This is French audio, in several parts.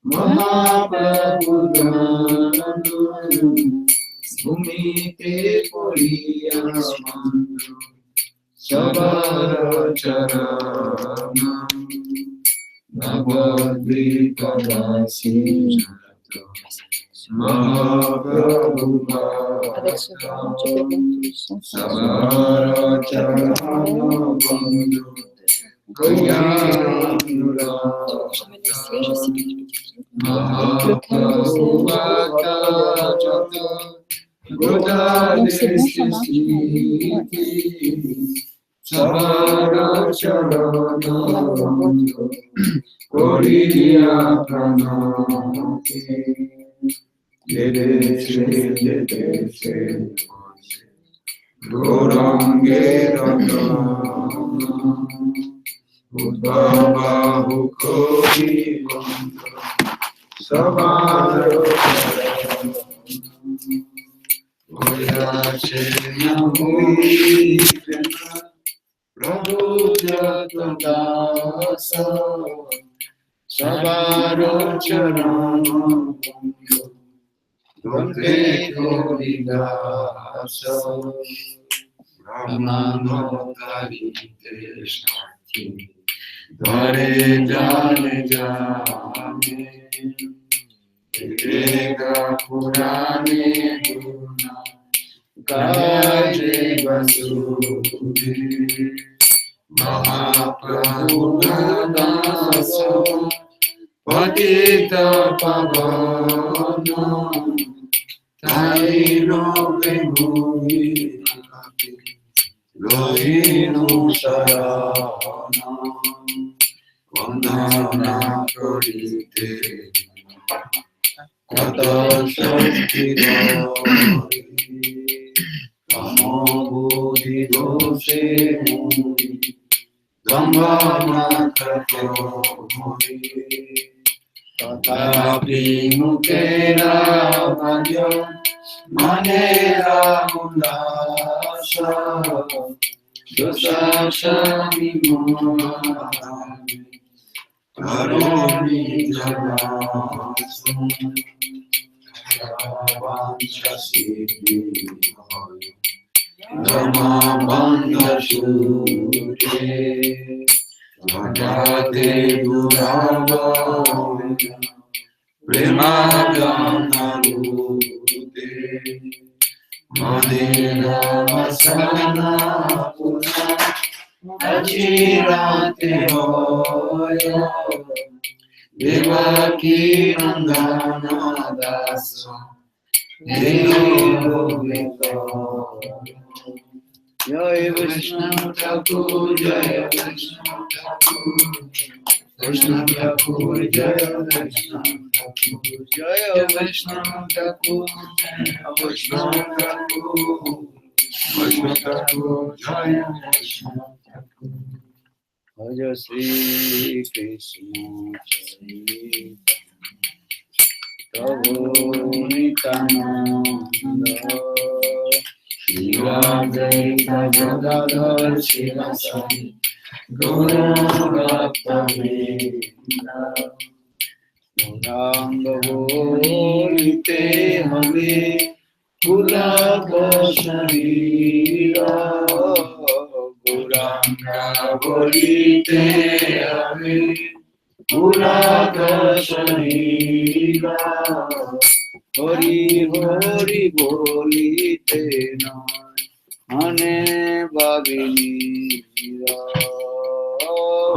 Mahaprabhu Bhumite Puriyamandu Sabara Charana Navadvipadasi Mahaprabhu Sabara Charana Bandhu Mahaprabhu Godale Sisi Sabara Charana Koriya Pranati Dede Gorange Rata Uddhava Hukori Sabara Goyache Namuri Prabhu Jatadasa Sabara Charana Donde Goridasa Brahmanotari Teshnati Dare Jane Jane Viveka Purane Guna Gaje Vasudhi Mahaprabhu Dasa Patita Pavana Taino Bemuri Lohinu Sarana Vandana Korite Kata Shakti Dori Kamo Buddhi Doshe Muri Dhamma Kato Muri Tatapi Mukera Bhajo Manera Mundasha Dosashami Mohani Karoni Javasu Vancha Siddhi Dhamma Bandha Shute Vajate Durava Premagana Rute Madhira Vasana Puna Achirate Hoya Devaki Nandana Dasa Devo Jaya Vishnu Thakur Jaya Vishnu Thakur Vishnu Thakur Jaya Vishnu Thakur Jaya Vishnu Thakur Jaya Vishnu Thakur Vishnu Thakur Jaya Vishnu Thakur Bhaja Shri Krishna Prabhu Nityananda Shri Radha Gadadhar Shivasari Guru Bhaktivedanta Gauranga Bolite Hame Gulab Sharira Gauranga Bolite Hame Gulab Sharira Hari Hari Bolite Nai Hane Bhavini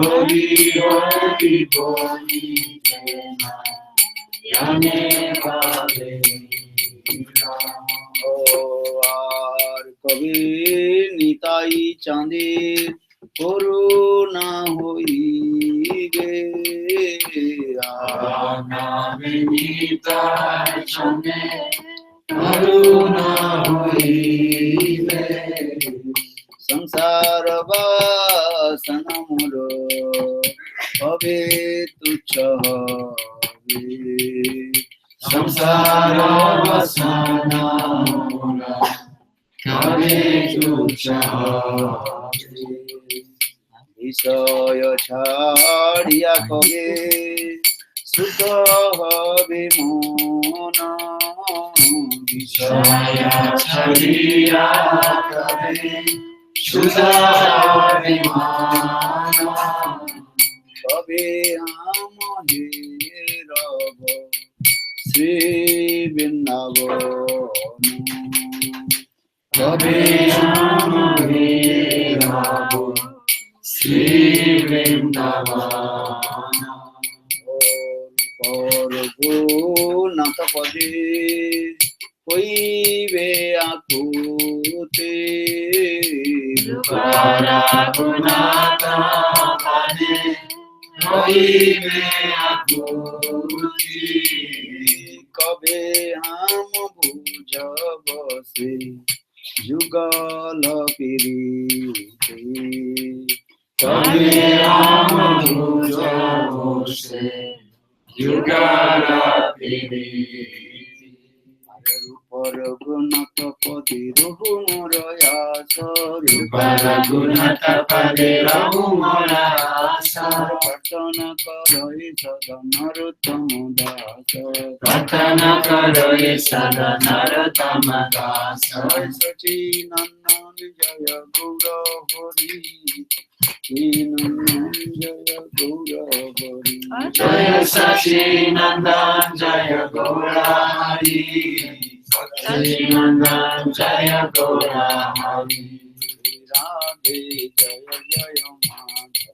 Hari Hari Boli Tena Yane Bhave আর কবি নিতাই চাঁদের করুণা হইবে নামে নিতাই চনে করুণা হইবে সংসার বাসনা মোর হবে তুচ্ছ হবে সংসার বাসনা মোরা কবে তুচ্ছ হবে বিষয় ছাড়িয়া কবে সুখ হবে মন বিষয় ছাড়িয়া কবে সুখ হবে মন কবে আমহে রব শ্রী বৃন্দাবন কবে আমি রব শ্রী বৃন্দাবন পরগুণাথ পদে হইবে আকুতে পরগুণাথ পদে হইবে আকুতি কবে আম বুঝব সে যুগল পিরিতে কবে আম বুঝব সে যুগল পিরিতে পরগুণাথ পদে রহু মোর আশ পরগুণাথ পদে রহু মোর আশ প্রার্থনা করই সদা নরোত্তম দাস প্রার্থনা করই সদা নরোত্তম দাস সচিনন্দন জয় গৌর হরি নন্দন জয় গৌর হরি জয় সচিনন্দন জয় গৌর হরি সচিনন্দন জয় গৌর হরি রাধে জয় জয় মাধব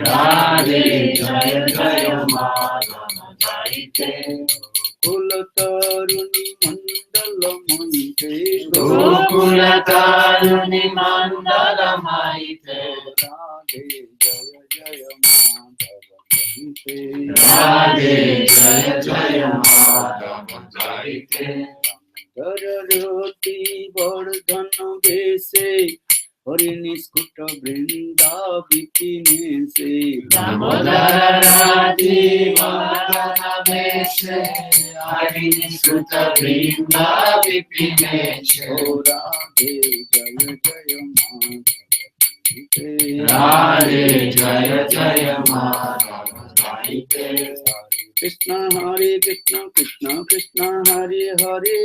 রাধে জয় জয় মাধব গাইতে কুল তরুণী মণ্ডল মহিতে গোকুল তারুণী মণ্ডল মাইতে রাধে জয় জয় মাধব কহিতে রাধে জয় জয় মাধব গাইতে ধরতি বর্ধন বেশে হরি নিষ্কুট বৃন্দা বিপিনে সে দামোদর রাধি বর্ধন বেশে হরি নিষ্কুট বৃন্দা বিপিনে রাধে জয় জয় মাধব কহিতে রাধে জয় জয় মাধব গাইতে কৃষ্ণ হরে কৃষ্ণ কৃষ্ণ কৃষ্ণ হরে হরে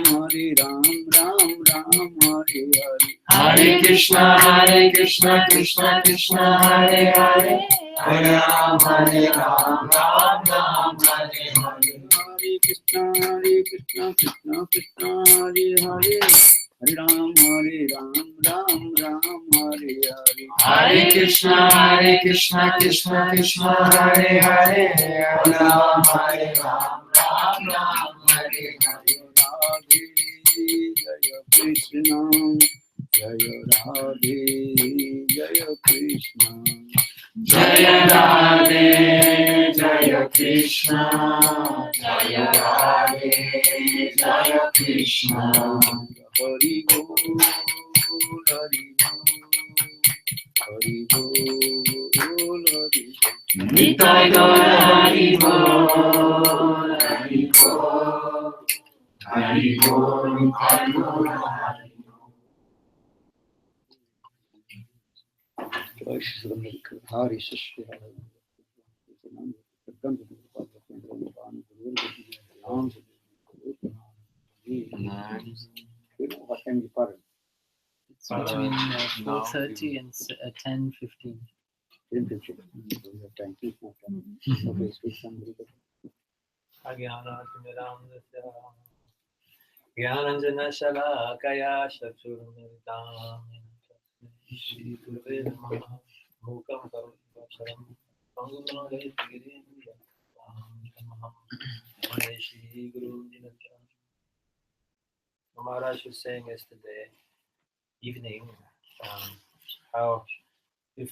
হরে রাম রাম রাম হরে Hare Hare Krishna Krishna Krishna Hare Hare Hare Ram Ram Ram Hare Hare Hare Krishna Krishna Krishna Hare Hare Hare Ram Ram Ram Hare Hare Hare Krishna Krishna Krishna Hare Hare Hare Ram Ram Hare Hare Radhe Jaya Krishna Jaya Radhe Jaya Krishna Jaya Radhe Jaya Krishna Jaya Radhe Jaya Krishna Hari Bol Hari Bol Hari Bol Hari Nitai Gaur Hari Bol Hari Bol Hari Bol Hari Bol Hari Shishya What time you party? It's between 4:30 and 10:15. 10:15. We have time. Keep more time. Okay, speak somebody. Agyana Timirandasya Gyananjana Shalakaya Chaturmridam Shri Gurave Namaha Mukam Karunacharam Pangumanagarigirim Namaha Shri Guru Dinatram. Maharaj was saying yesterday evening how if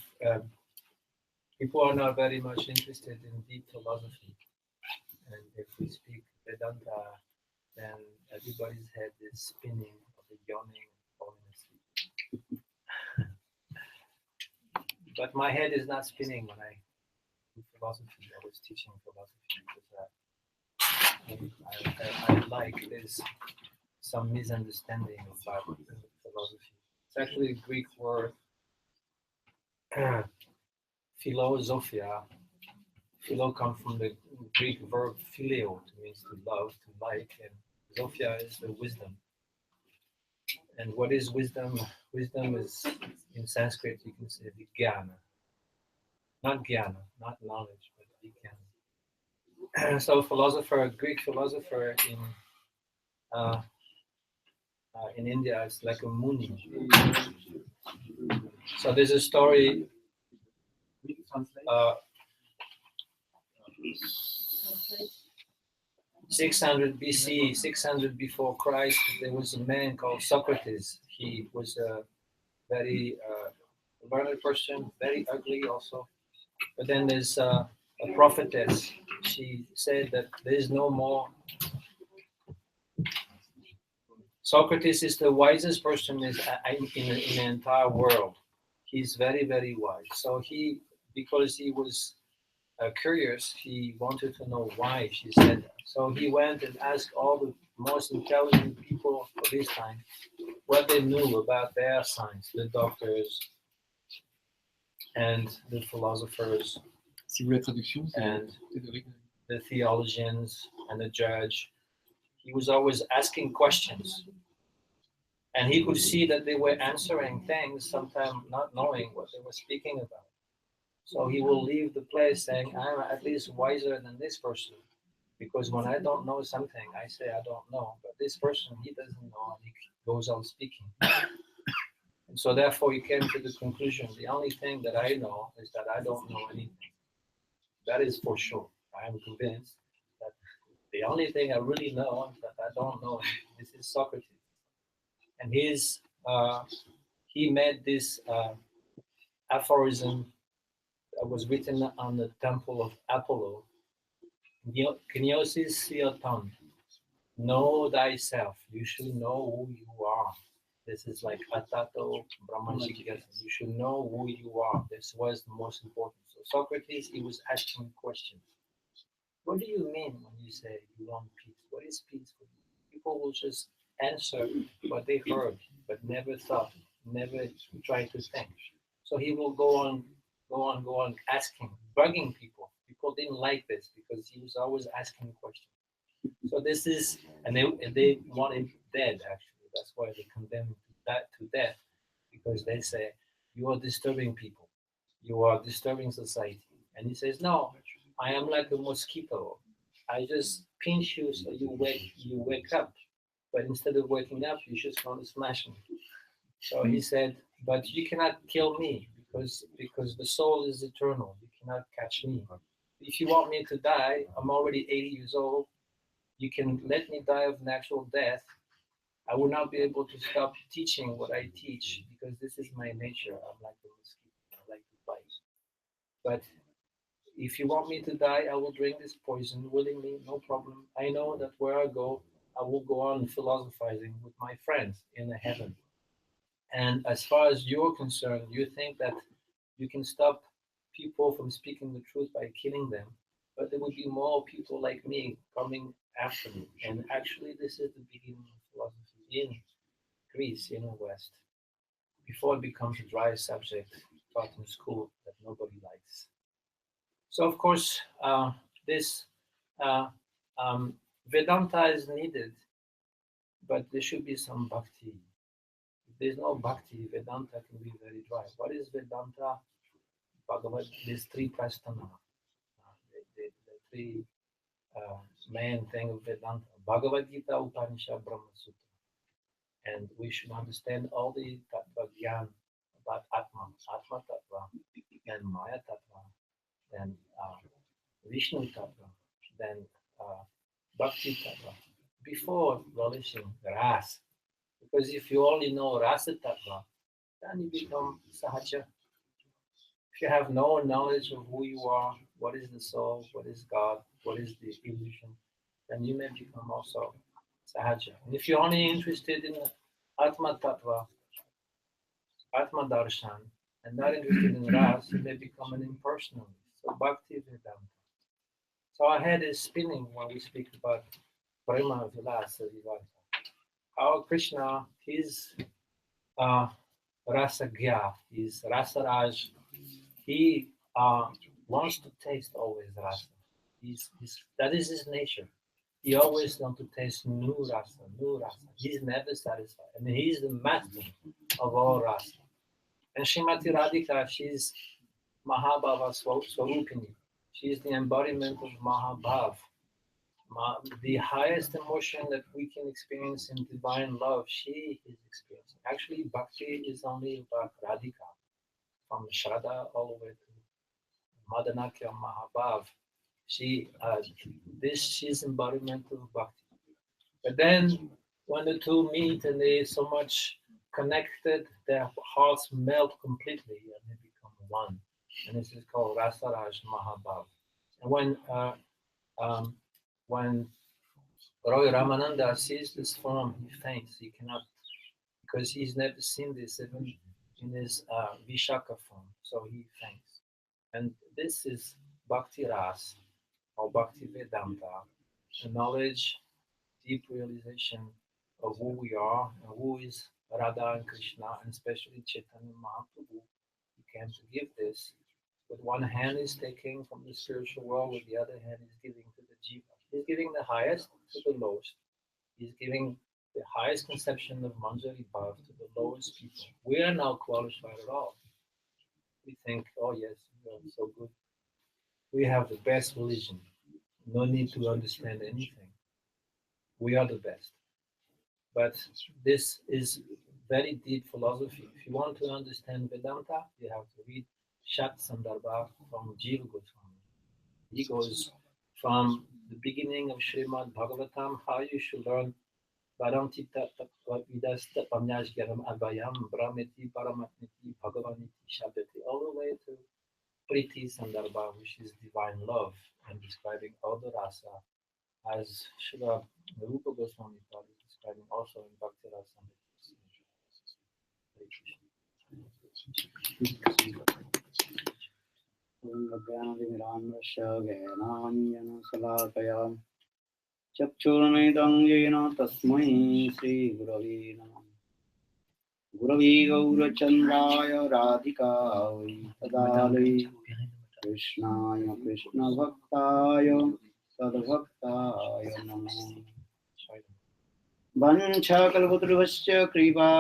people are not very much interested in deep philosophy, and if we speak Vedanta, then everybody's head is spinning or the yawning and falling asleep. But my head is not spinning when I do philosophy. I was teaching philosophy because I like there's some misunderstanding about philosophy. It's actually a Greek word, philosophia. Philo comes from the Greek verb phileo, it means to love, to like, and sophia is the wisdom. And what is wisdom? Wisdom is, in Sanskrit, you can say vijnana. Not jnana, not knowledge, but vijnana. So philosopher, Greek philosopher in India is like a muni. So there's a story. 600 BC, 600 before Christ, there was a man called Socrates. He was a very learned person, very ugly also. But then there's a prophetess. She said that there is no more. Socrates is the wisest person in the entire world. He's very, very wise. So because he was curious, he wanted to know why she said that. So he went and asked all the most intelligent people of his time what they knew about their science, the doctors and the philosophers and the theologians and the judge. He was always asking questions. And he could see that they were answering things, sometimes not knowing what they were speaking about. So he will leave the place saying, I'm at least wiser than this person. Because when I don't know something, I say I don't know. But this person, he doesn't know, and he goes on speaking. And so therefore he came to the conclusion, the only thing that I know is that I don't know anything. That is for sure. I am convinced that the only thing I really know is that I don't know. This is Socrates. And he made this aphorism that was written on the temple of Apollo. Gnosis sioton. Know thyself. You should know who you are. This is like atato brahmajigasa. You should know who you are. This was the most important. So Socrates, he was asking questions. What do you mean when you say you want peace? What is peace for you? People will just answer what they heard, but never thought, never try to think. So he will go on asking, bugging people. People didn't like this because he was always asking questions. So this is, and they want him dead actually. That's why they condemn him to death, because they say you are disturbing people, you are disturbing society. And he says, no, I am like a mosquito. I just pinch you so you wake up. But instead of waking up, you just want to smash me. So he said, but you cannot kill me because the soul is eternal. You cannot catch me. If you want me to die, I'm already 80 years old. You can let me die of natural death. I will not be able to stop teaching what I teach because this is my nature. I'm like a mosquito. I like to bite. But if you want me to die, I will drink this poison willingly, no problem. I know that where I go, I will go on philosophizing with my friends in the heaven. And as far as you're concerned, you think that you can stop people from speaking the truth by killing them, but there would be more people like me coming after me. And actually, this is the beginning of philosophy in Greece, in the West, before it becomes a dry subject taught in school that nobody likes. So, of course, this uh, Vedanta is needed, but there should be some bhakti. If there's no bhakti, Vedanta can be very dry. What is Vedanta? Bhagavad, these three prasthana, the three main thing of Vedanta: Bhagavad Gita, Upanishad, Brahma Sutra. And we should understand all the Tattva Gyan about Atma, Atma Tattva, then Maya Tattva, then Vishnu Tattva, then Bhakti Tattva, before relishing Ras. Because if you only know Rasa Tattva, then you become Sahaja. If you have no knowledge of who you are, what is the soul, what is God, what is the illusion, then you may become also Sahaja. And if you're only interested in Atma Tattva, Atma Darshan, and not interested in Ras, you may become an impersonalist. So Bhaktivedanta. So our head is spinning when we speak about Prema Vilasa Vivanta. How Krishna is Rasagya, is Rasaraj. He wants to taste always rasa. That is his nature. He always wants to taste new rasa, new rasa. He's never satisfied. I mean, he's the master of all rasa. And Srimati Radhika, she's Mahabhava Swarupini. She's the embodiment of Mahabhav. The highest emotion that we can experience in divine love, she is experiencing. Actually, Bhakti is only about Radhika. From Shraddha all the way to Madanakya Mahabhav. She's embodiment of Bhakti. But then when the two meet and they're so much connected, their hearts melt completely and they become one. And this is called Rasaraj Mahabhav. And when Roy Ramananda sees this form, he faints. He cannot, because he's never seen this even in his Vishaka form, so he faints. And this is Bhakti Ras, or Bhakti Vedanta, the knowledge, deep realization of who we are and who is Radha and Krishna, and especially Chaitanya Mahaprabhu. He came to give this. With one hand is taking from the spiritual world, with the other hand is giving to the jiva. He's giving the highest to the lowest. He's giving the highest conception of Manjari Bhav to the lowest people. We are not qualified at all. We think, oh yes, we are so good. We have the best religion. No need to understand anything. We are the best. But this is very deep philosophy. If you want to understand Vedanta, you have to read Shat Sandarbha from Jiva Goswami. He goes from the beginning of Srimad Bhagavatam, how you should learn Varamtita Vidas Tapamyaj Gyaram Advayam Brahmeti Paramatmiti Bhagavaniti Shabdati, all the way to Priti Sandarbha, which is divine love, and describing all the rasa, as Srila Rupa Goswami is describing also in Bhakti Rasa. चक्षुर्मिदं येन तस्मै श्रीगुरवे नमः। गुरवे गौरचन्द्राय राधिकायै तदालये कृष्णाय कृष्णभक्ताय सद्भक्ताय नमः। वंशाकल्पतरुश्च कृपा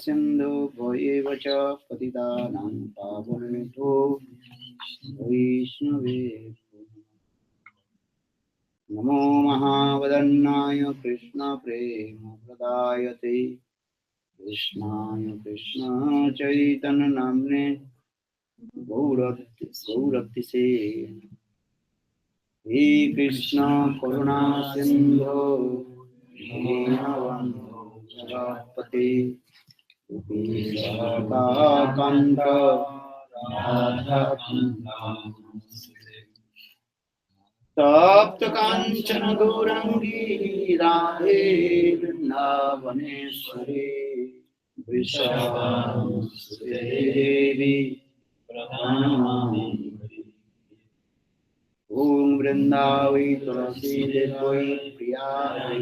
सिन्धुभ्येव च पतितानां पावनेभ्यो वैष्णवेभ्यो नमो महावदन्नाय कृष्ण प्रेम प्रदायते कृष्णाय कृष्ण चैतन्य नाम्ने गौरतिसे हे कृष्ण करुणा सिंधो दीनबन्धो जगत्पते कांत तप्त कांचन गौरंगी राधे वृंदावनेश्वरी वृषभानुसुते देवी प्रणमामि। ओम वृंदावै तुलसी देवी प्रियायै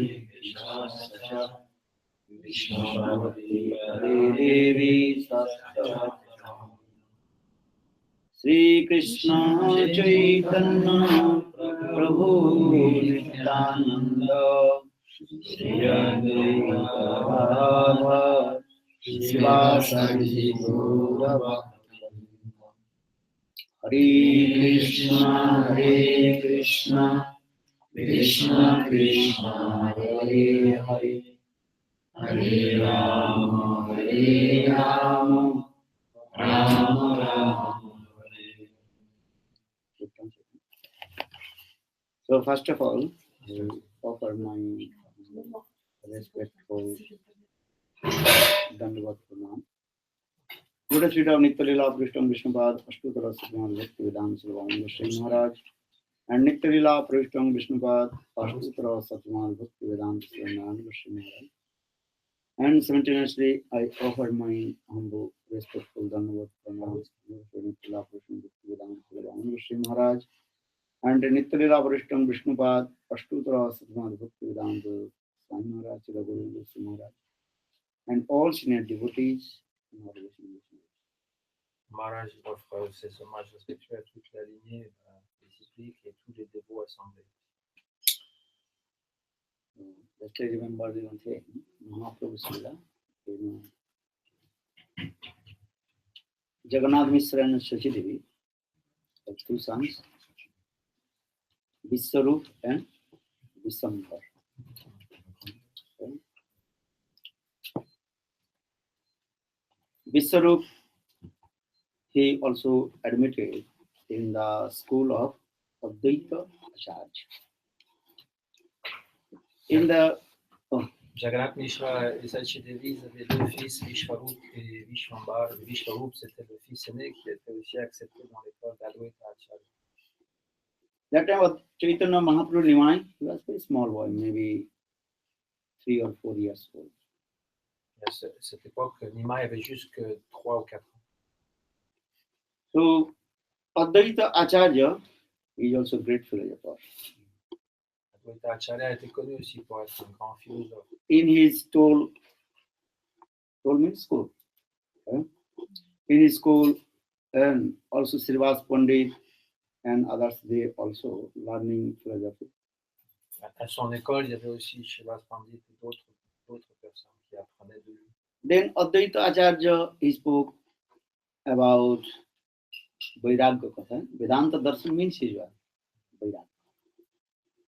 विष्णुवती हरे देवी सत्य श्री कृष्ण चैतन्य प्रभु नित्यानंद श्री अद्वैत शिवासादि गौरभक्तवृंद। हरे Krishna Krishna Krishna Hare Hare Hare Rama Rama Rama Hare. So first of all, I offer my respectful Dandavat Pranam. Good Sri Ram Nitya-Lila Prishtam Vishnupad Ashtutara Sriman Bhaktivedanta Vana Maharaja and Nitya-Lila Prishtam Vishnupad Ashtutara Satyamal Bhaktivedanta Vana Maharaja. And simultaneously, I offer my humble, respectful Dandavat Pranam to Nitya-Lila Prishtam Bhaktivedanta Vana Maharaja and Nitya-Lila Prishtam Vishnupad Ashtutara Satyamal Bhaktivedanta Swami Maharaj, Guru Maharaj, and all senior devotees and all the senior devotees. Maharaj offre ses hommages respectueux à toute la lignée des cycliques et tous les dévots assemblés. Just I remember the one thing, Mahaprabhu Srila, Jagannath Mishra and Shachi Devi have two sons, Vishwarup and Vishwambar. Okay. Vishwarup, he also admitted in the school of Advaita Acharya. In the Jagannath Mishra et Sachi Devi avaient deux fils, Vishwarup et Vishwambar. Vishwarup, c'était le fils aîné qui était aussi accepté dans l'école d'Advaita Acharya. that time of Chaitanya Mahaprabhu Nimai, he was a very small boy, maybe 3 or 4 years old. À cette époque, Nimai avait juste que 3 ou 4 ans. So Advaita Acharya is also a great philosopher. Advaita Acharya était connu aussi pour être un grand philosophe. In his toll means school. Okay? In his school, and also Srivas Pandit and others, they also learning philosophy. À son école, il y avait aussi Srivas Pandit et d'autres personnes qui apprenaient de lui. Then Advaita Acharya, he spoke about Vairagya Katha. Vedanta Darshan means his Vairagya.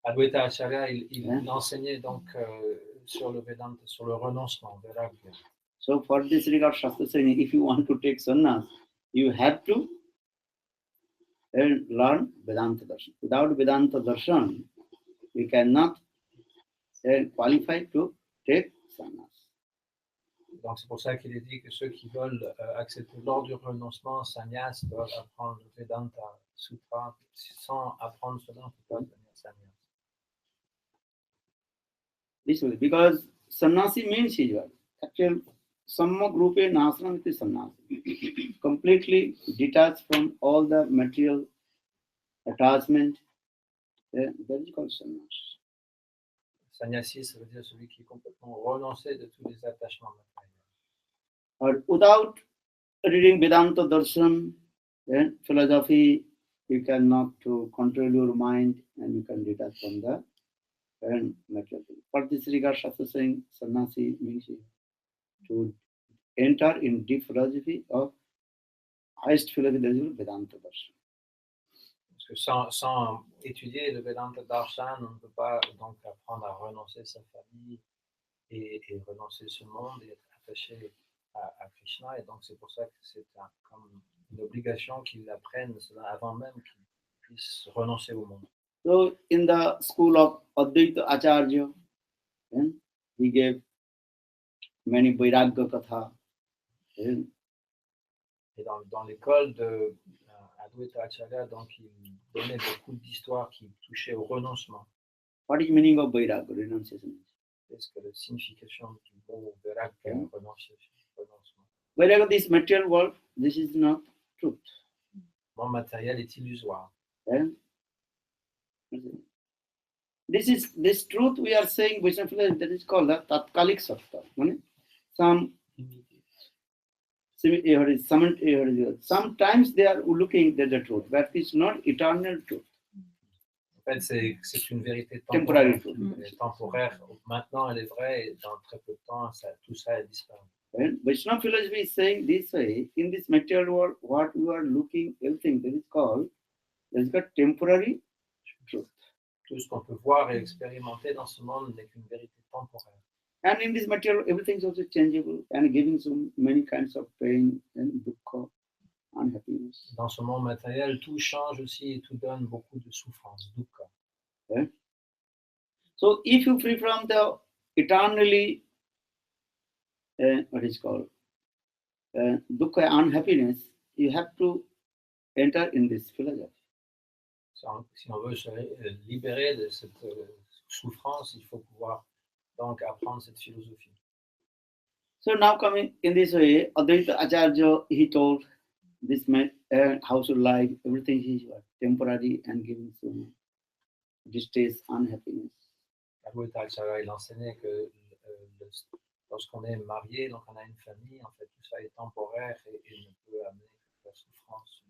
Advaita Acharya, il enseignait donc sur le Vedanta, sur le renoncement, Vairagya. So for this regard, Shastra saying, if you want to take sannyas, you have to learn Vedanta Darshan. Without Vedanta Darshan, we cannot qualify to take sannyas. Donc c'est pour ça qu'il est dit que ceux qui veulent accepter lors du renoncement, sannyas, doivent apprendre le Vedanta Sutra. Sans apprendre cela, on ne peut pas devenir sannyas. This way, because sannyasi means his word. Actually, samma grupe nasram is sannyasi. Completely detached from all the material attachment. That is called sannyas. Sannyasi, ça veut dire celui qui est complètement renoncé de tous les attachements matériels. Or without reading Vedanta Darshan, then philosophy, you cannot to control your mind and you can detach from the material thing. For this regard, Shastra saying sannyasi means to enter in deep philosophy of highest philosophy, that is Vedanta Darshan. Parce que sans étudier le Vedanta Darshan, on ne peut pas donc apprendre à renoncer sa famille et renoncer ce monde et être attaché à Krishna. Et donc c'est pour ça que c'est comme une obligation qu'ils apprennent cela avant même qu'ils puissent renoncer au monde. So in the school of Advaita Acharya, he gave many Vairagya Katha. Et dans l'école de Advaita Acharya, donc il donnait beaucoup d'histoires qui touchaient au renoncement. What is meaning of Vairagya, renunciation? Qu'est-ce que la signification du mot Vairagya, renoncement? Vairagya, this material world, this is not truth. Le monde matériel est illusoire. This truth we are saying, Vaishnava philosophy, that is called the Tatkalik Sattva. Sometimes they are looking at the truth, but it's not eternal truth. En fait, c'est une vérité Temporary truth. temporaire. Maintenant, elle est vraie, et dans très peu de temps, tout ça a disparu. And Vaishnava philosophy is saying this way, in this material world, what you are looking, everything that is called temporary truth. Tout ce qu'on peut voir et expérimenter dans ce monde n'est qu'une vérité temporaire. And in this material, everything is also changeable and giving so many kinds of pain and dukkha, unhappiness. Dans ce monde matériel, tout change aussi et tout donne beaucoup de souffrance, dukkha. Okay? So if you free from the eternally, what is called, dukkha, unhappiness, you have to enter in this philosophy. Si on veut se libérer de cette souffrance, il faut pouvoir donc apprendre cette philosophie. So now coming in this way, Advaita Acharya, he told this man, household life, everything is temporary and giving so much distress, unhappiness. Advaita Acharya, il enseignait que lorsqu'on est marié, donc on a une famille, en fait, tout ça est temporaire et ne peut amener que la souffrance.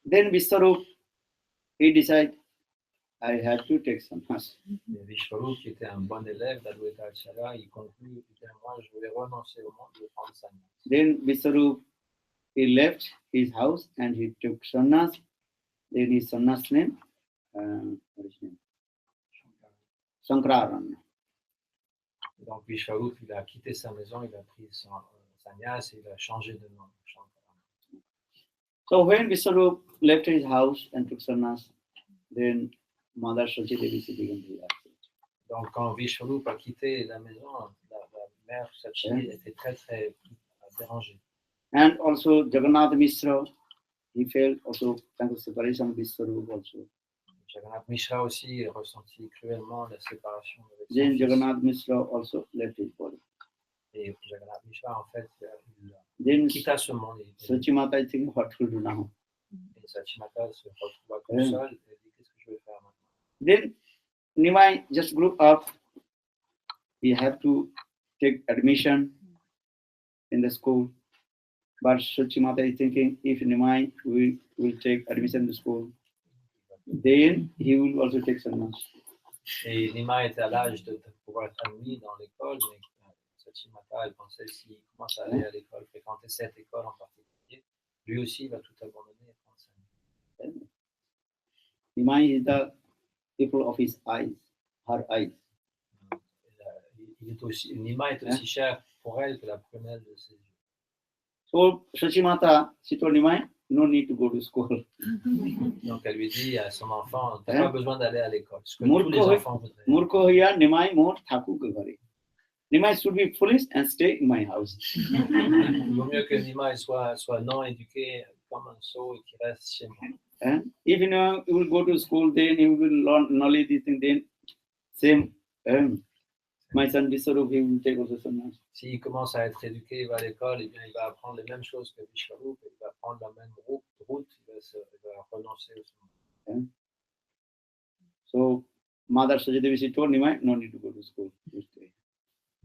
Then Vishwarup, he decided, I have to take sannyas. Vishwarup, qui était un bon élève d'Advaita Acharya, il conclut, moi je voulais renoncer au monde, je vais prendre sannyas. Then Vishwarup, he left his house and he took sannyas. Then his sannyas name, what is his name? Sankararanya. Donc Vishwarup, il a quitté sa maison, il a pris son sannyas et il a changé de nom. So when Vishwarup left his house and took sannyas, then Mother Sachi Devi began to be upset. Donc quand Vishwarup a quitté la maison, la mère Sachi était très dérangée. And also Jagannath Mishra, he felt also kind of separation of Vishwarup also. Jagannath Mishra aussi ressentit cruellement la séparation avec son Then fils. Jagannath Mishra also left his body. Et Jagannath Mishra, en fait, Then quitta ce monde. Sachimata, I think, what to do now? Et Sachimata se retrouva tout seul et dit qu'est-ce que je vais faire maintenant? Then Nimai just grew up. He had to take admission in the school. But Sachimata is thinking if Nimai will take admission in the school, then he will also take sannyas. Et Nima était à l'âge de pouvoir être admis dans l'école, mais Sachimata, elle pensait s'il commence à aller à l'école, fréquenter cette école en particulier, lui aussi il va tout abandonner et prendre sa vie. Nimai is the people of his eyes, her eyes. Nima est aussi cher pour elle que la prunelle de ses yeux. So Sachimata, she told Nimai, no need to go to school. Donc elle lui dit à son enfant, tu n'as pas besoin d'aller à l'école. Ce que tous Murko les enfants voudraient. Murko hiya Nimai more thaku ke ghare. Nimai should be foolish and stay in my house. Il vaut mieux que Nima soit non éduqué comme un sot et qu'il reste chez moi. If you will go to school, then you will learn knowledge this thing, then same. My son Vishwarup, he will take also sannyas. S'il commence à être éduqué, il va à l'école, eh bien, il va apprendre les mêmes choses que Vishwarup, il va prendre la même route, il va renoncer au monde. So, Mother Sajadevi, she told Nimai, no need to go to school. You stay.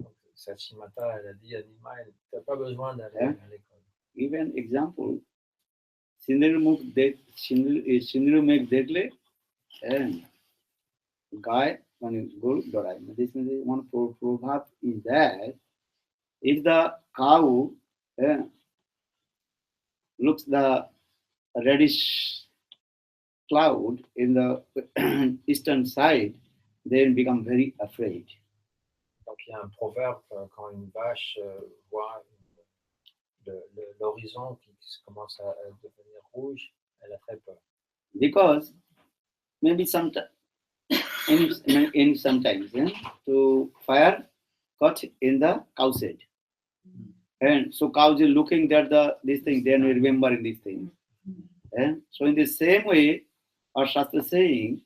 Donc, Sachimata, elle a dit à Nimai, tu n'as pas besoin d'aller à l'école. Give an example. Sindhirmukh dekhle, guy, when you go to Dorai. This means one proverb is that if the cow looks the reddish cloud in the eastern side, then become very afraid. Donc il y a un proverbe quand une vache voit l'horizon qui commence à devenir rouge, elle a très peur. Because maybe sometimes to fire caught in the cow shed. And so cows is looking at this thing, then remembering this thing. And so in the same way, our Shastra is saying,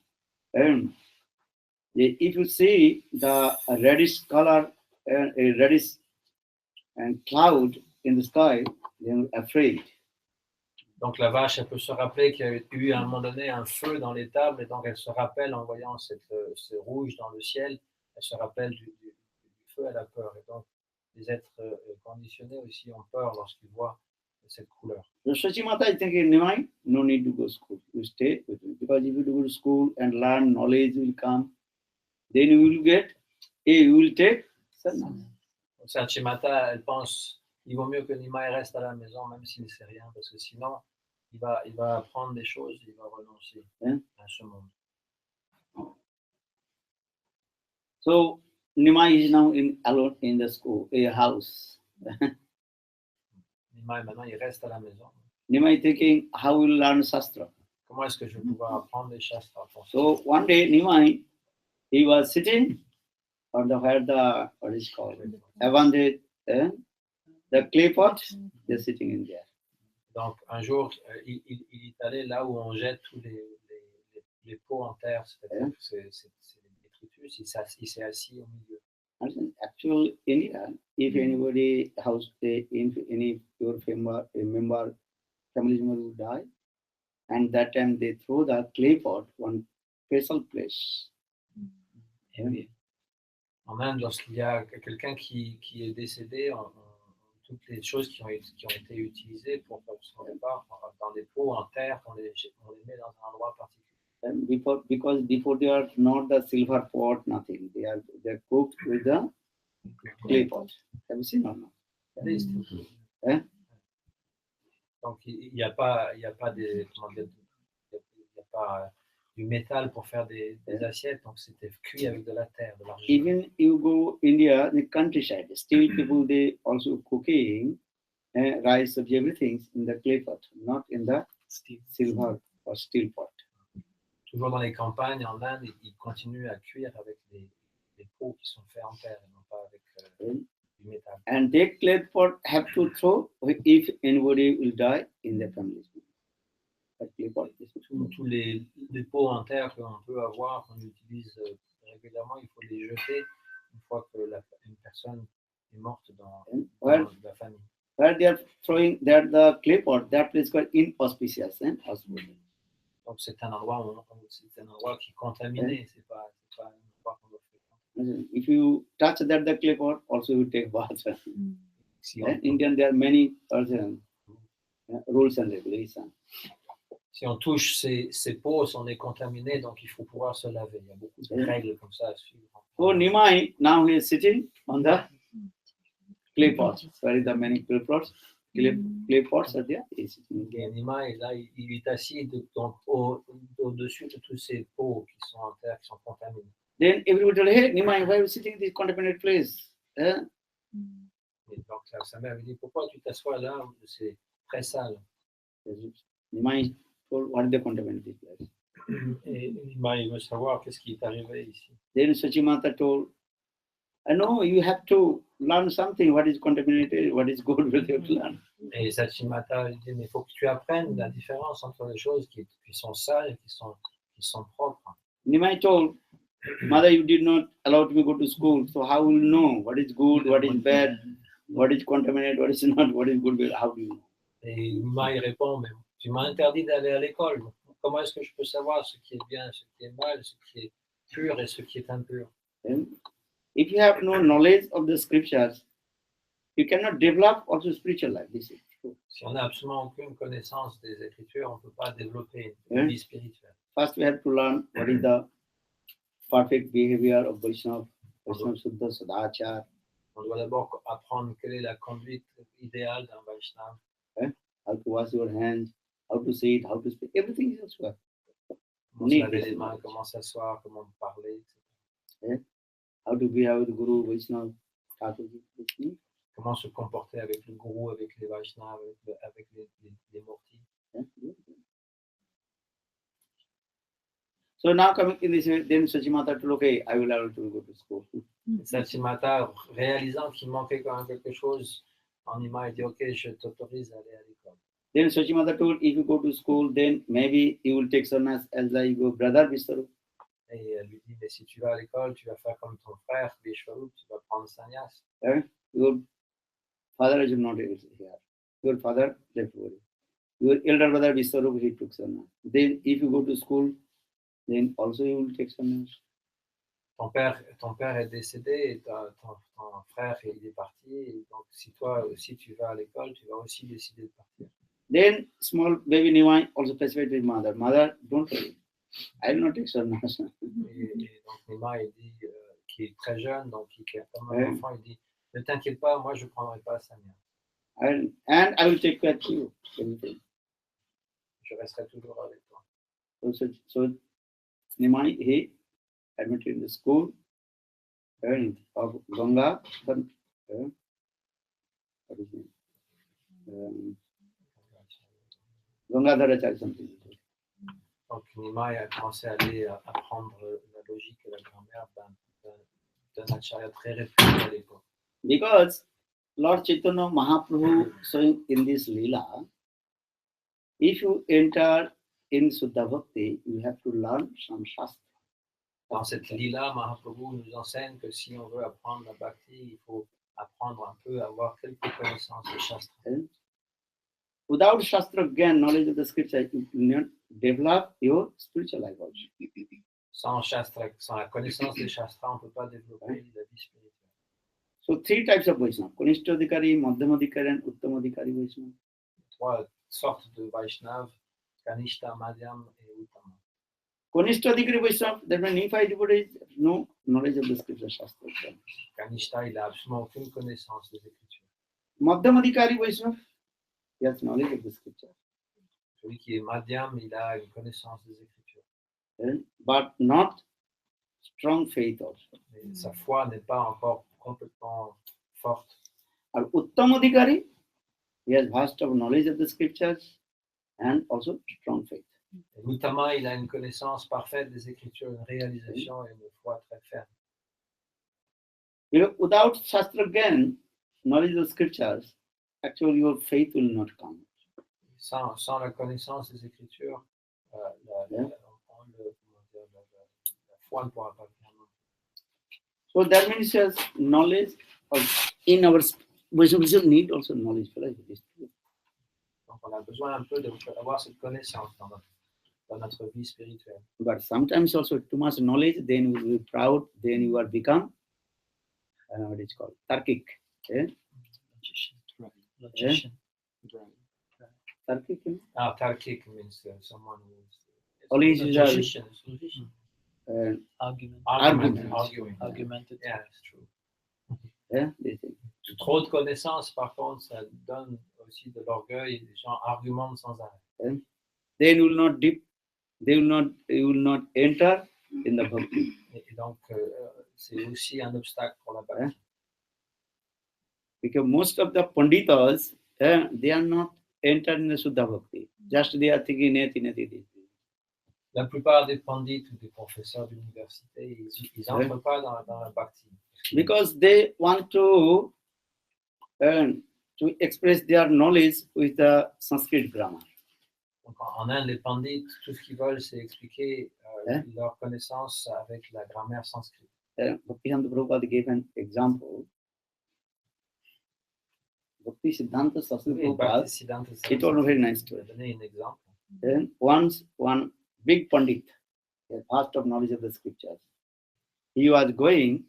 if you see the reddish color, a reddish and cloud in the sky, then you're afraid. Donc la vache, elle peut se rappeler qu'il y a eu à un moment donné un feu dans l'étable, et donc elle se rappelle en voyant ce rouge dans le ciel, elle se rappelle du feu, elle a peur. Et donc les êtres conditionnés aussi ont peur lorsqu'ils voient cette couleur. So Sachimata is thinking, Nimai, no need to go to school. You stay with me. Because if you go to school and learn, knowledge will come. Then you will take sannyas. Sachimata, elle pense il vaut mieux que Nimai reste à la maison, même s'il ne sait rien, parce que sinon, il va apprendre des choses, il va renoncer à ce monde. So Nimai is now alone in the school, a house. Nimai, maintenant, il reste à la maison. Nimai thinking, how will learn Shastra? Comment est-ce que je vais pouvoir apprendre les shastras? So one day Nimai, he was sitting on the where the what is called abandoned the clay pot. They're sitting in there. Donc, un jour, il est allé là où on jette tous les pots en terre, c'est-à-dire que c'est des détritus, il s'est assis au milieu. And in actual India, if anybody house if any your member family member would die, and that time they throw the clay pot one special place. En Inde, lorsqu'il y a quelqu'un qui est décédé, toutes les choses qui ont été utilisées pour faire son départ dans des pots en terre, on les met dans un endroit particulier. And because before they are not the silver pot, nothing. They're cooked with the clay pot. Have you seen or not? Donc il n'y a pas du métal pour faire des assiettes, donc c'était cuit avec de la terre, de l'argile. Even you go India, the countryside, still people they also cooking rice, everything in the clay pot, not in the silver or steel pot. Toujours dans les campagnes en Inde, ils continuent à cuire avec des pots qui sont faits en terre et non pas avec du métal. And that clay pot have to throw if anybody will die in the family. Tous les pots en terre qu'on peut avoir, qu'on utilise régulièrement, il faut les jeter une fois que une personne est morte dans la famille. Where they are throwing that the clay pot, that place called inauspicious and auspicious. Donc c'est un endroit qui est contaminé, c'est pas un endroit qu'on doit fréquenter. If you touch that the clay pot, also you take bath. In Indian there are many rules and regulations. Si on touche ces pots, on est contaminé, donc il faut pouvoir se laver. Il y a beaucoup de règles comme ça à suivre. So Nimai now he is sitting on the clay pots. Where is the many clay pots? Clay pots are there. He is sitting there. Et Nimai, là, il est assis au-dessus de tous ces pots qui sont en terre, qui sont contaminés. Then everybody told, hey Nimai, why are you sitting in this contaminated place? Et donc sa mère lui dit, pourquoi tu t'assois là? C'est très sale. Nimai told, what is the contaminated place? Et il veut savoir qu'est-ce qui est arrivé ici. Then Sachimata told, no, you have to learn something. What is contaminated, what is good, you have to learn. Et Sachimata lui dit, mais il faut que tu apprennes la différence entre les choses qui sont sales et qui sont propres. Nimai told, Mother, you did not allow me to go to school, so how will you know what is good, what is bad, what is contaminated, what is not, what is good, how do you know? Et Nimai répond, mais tu m'as interdit d'aller à l'école. Comment est-ce que je peux savoir ce qui est bien, ce qui est mal, ce qui est pur et ce qui est impur? If you have no knowledge of the scriptures, you cannot develop also spiritual life. This is true. Si on n'a absolument aucune connaissance des Écritures, on ne peut pas développer une vie spirituelle. First, we have to learn what is the perfect behavior of Vaishnava Suddha Sadachar. On doit d'abord apprendre quelle est la conduite idéale d'un Vaishnava. How to wash your hands, how to say it, how to speak, everything is elsewhere. Comment se laver les mains, comment s'asseoir, comment parler, etc. How to behave with Guru, Vaishnava, Thakurji. Comment se comporter avec le Guru, avec les Vaishnavas, avec les Murtis. So now coming in this way, then Sachimata told, okay, I will have to go to school. Sachimata, réalisant qu'il manquait quand même quelque chose, en Nimai dit, ok, je t'autorise à aller à l'école. Then Sachimata told, if you go to school, then maybe you will take sannyas as I go, brother Vishwarup. Et elle lui dit, mais si tu vas à l'école, tu vas faire comme ton frère, Vishwarup, tu vas prendre sannyas. Your father is not here. Your father left for you. Your elder brother Vishwarup, he took sannyas. Then if you go to school, then also you will take sannyas. Ton père est décédé et ton frère il est parti. Et donc si toi aussi tu vas à l'école, tu vas aussi décider de partir. Then small baby Nimai also specified with mother. Mother, don't worry. I will not take sannyas. Et donc Nimai il dit qu'il est très jeune, donc il est comme un enfant, il dit ne t'inquiète pas, moi je ne prendrai pas sannyas. And I will take care of you. Everything. Je resterai toujours avec toi. So Nimai, he admitted in the school. of Ganga. What is it? Gangadharacharya something. Donc Nimai a commencé à aller apprendre la logique et la grammaire d'un acharya très réputé à l'époque. Because Lord Chaitanya Mahaprabhu showing in this Leela, if you enter in Suddha Bhakti, you have to learn some Shastra. Dans cette lila, Mahaprabhu nous enseigne que si on veut apprendre la bhakti, il faut apprendre un peu, avoir quelques connaissances de Shastra. Without Shastra again, knowledge of the scripture, you will not develop your spiritual life also. Sans Shastra, sans la connaissance des Shastras, on ne peut pas développer la vie spirituelle. So 3 types of Vaishnava: Kanishtadhikari, Madhyamadhikari, and Uttamadhikari Vaishnava. 3 sortes de Vaishnav, Kanishta, Madhyam et Uttama. Kanishtadhikari Vaishnava, that means neophyte devotee has no knowledge of the scripture Shastra. Kanishta, il n'a absolument aucune connaissance des Écritures. Madhyamadhikari Vaishnava, he has knowledge of the scripture. Celui qui est Madhyam, il a une connaissance des Écritures. But not strong faith also. Mais sa foi n'est pas encore complètement forte. And Uttamadhikari, he has vast of knowledge of the scriptures and also strong faith. L'Uttama, il a une connaissance parfaite des Écritures, une réalisation et une foi très ferme. Without Shastra again, knowledge of the scriptures, actually your faith will not come. Sans la connaissance des Écritures, la foi ne pourra pas venir. So that means yes, knowledge of, in our Vaishnava need also knowledge for life. Donc on a besoin un peu d'avoir cette connaissance dans notre vie spirituelle. But sometimes also too much knowledge, then you will be proud, then you are become what is called Tarkic. Logician. Tarkic. Tarkic means someone who is Always logician. Argumentative. Yeah, it's true. They think. Trop de connaissances, par contre, ça donne aussi de l'orgueil et les gens argumentent sans arrêt. They will not you will not enter in the bhakti. Et donc, c'est aussi un obstacle pour la bhakti. Because most of the panditas, they are not entered in the Suddha Bhakti. Just they are thinking neti. La plupart des pandits ou des professeurs d'université, ils n'entrent pas dans la bhakti. Because they want to express their knowledge with the Sanskrit grammar. Donc, en Inde, les pandits, tout ce qu'ils veulent, c'est expliquer leur connaissance avec la grammaire sanskrit. Bhaktivedanta Prabhupada gave an example. Bhaktisiddhanta Prabhupada, he told a very nice story. Donner un exemple. Then once one big pandit, a vast of knowledge of the scriptures, he was going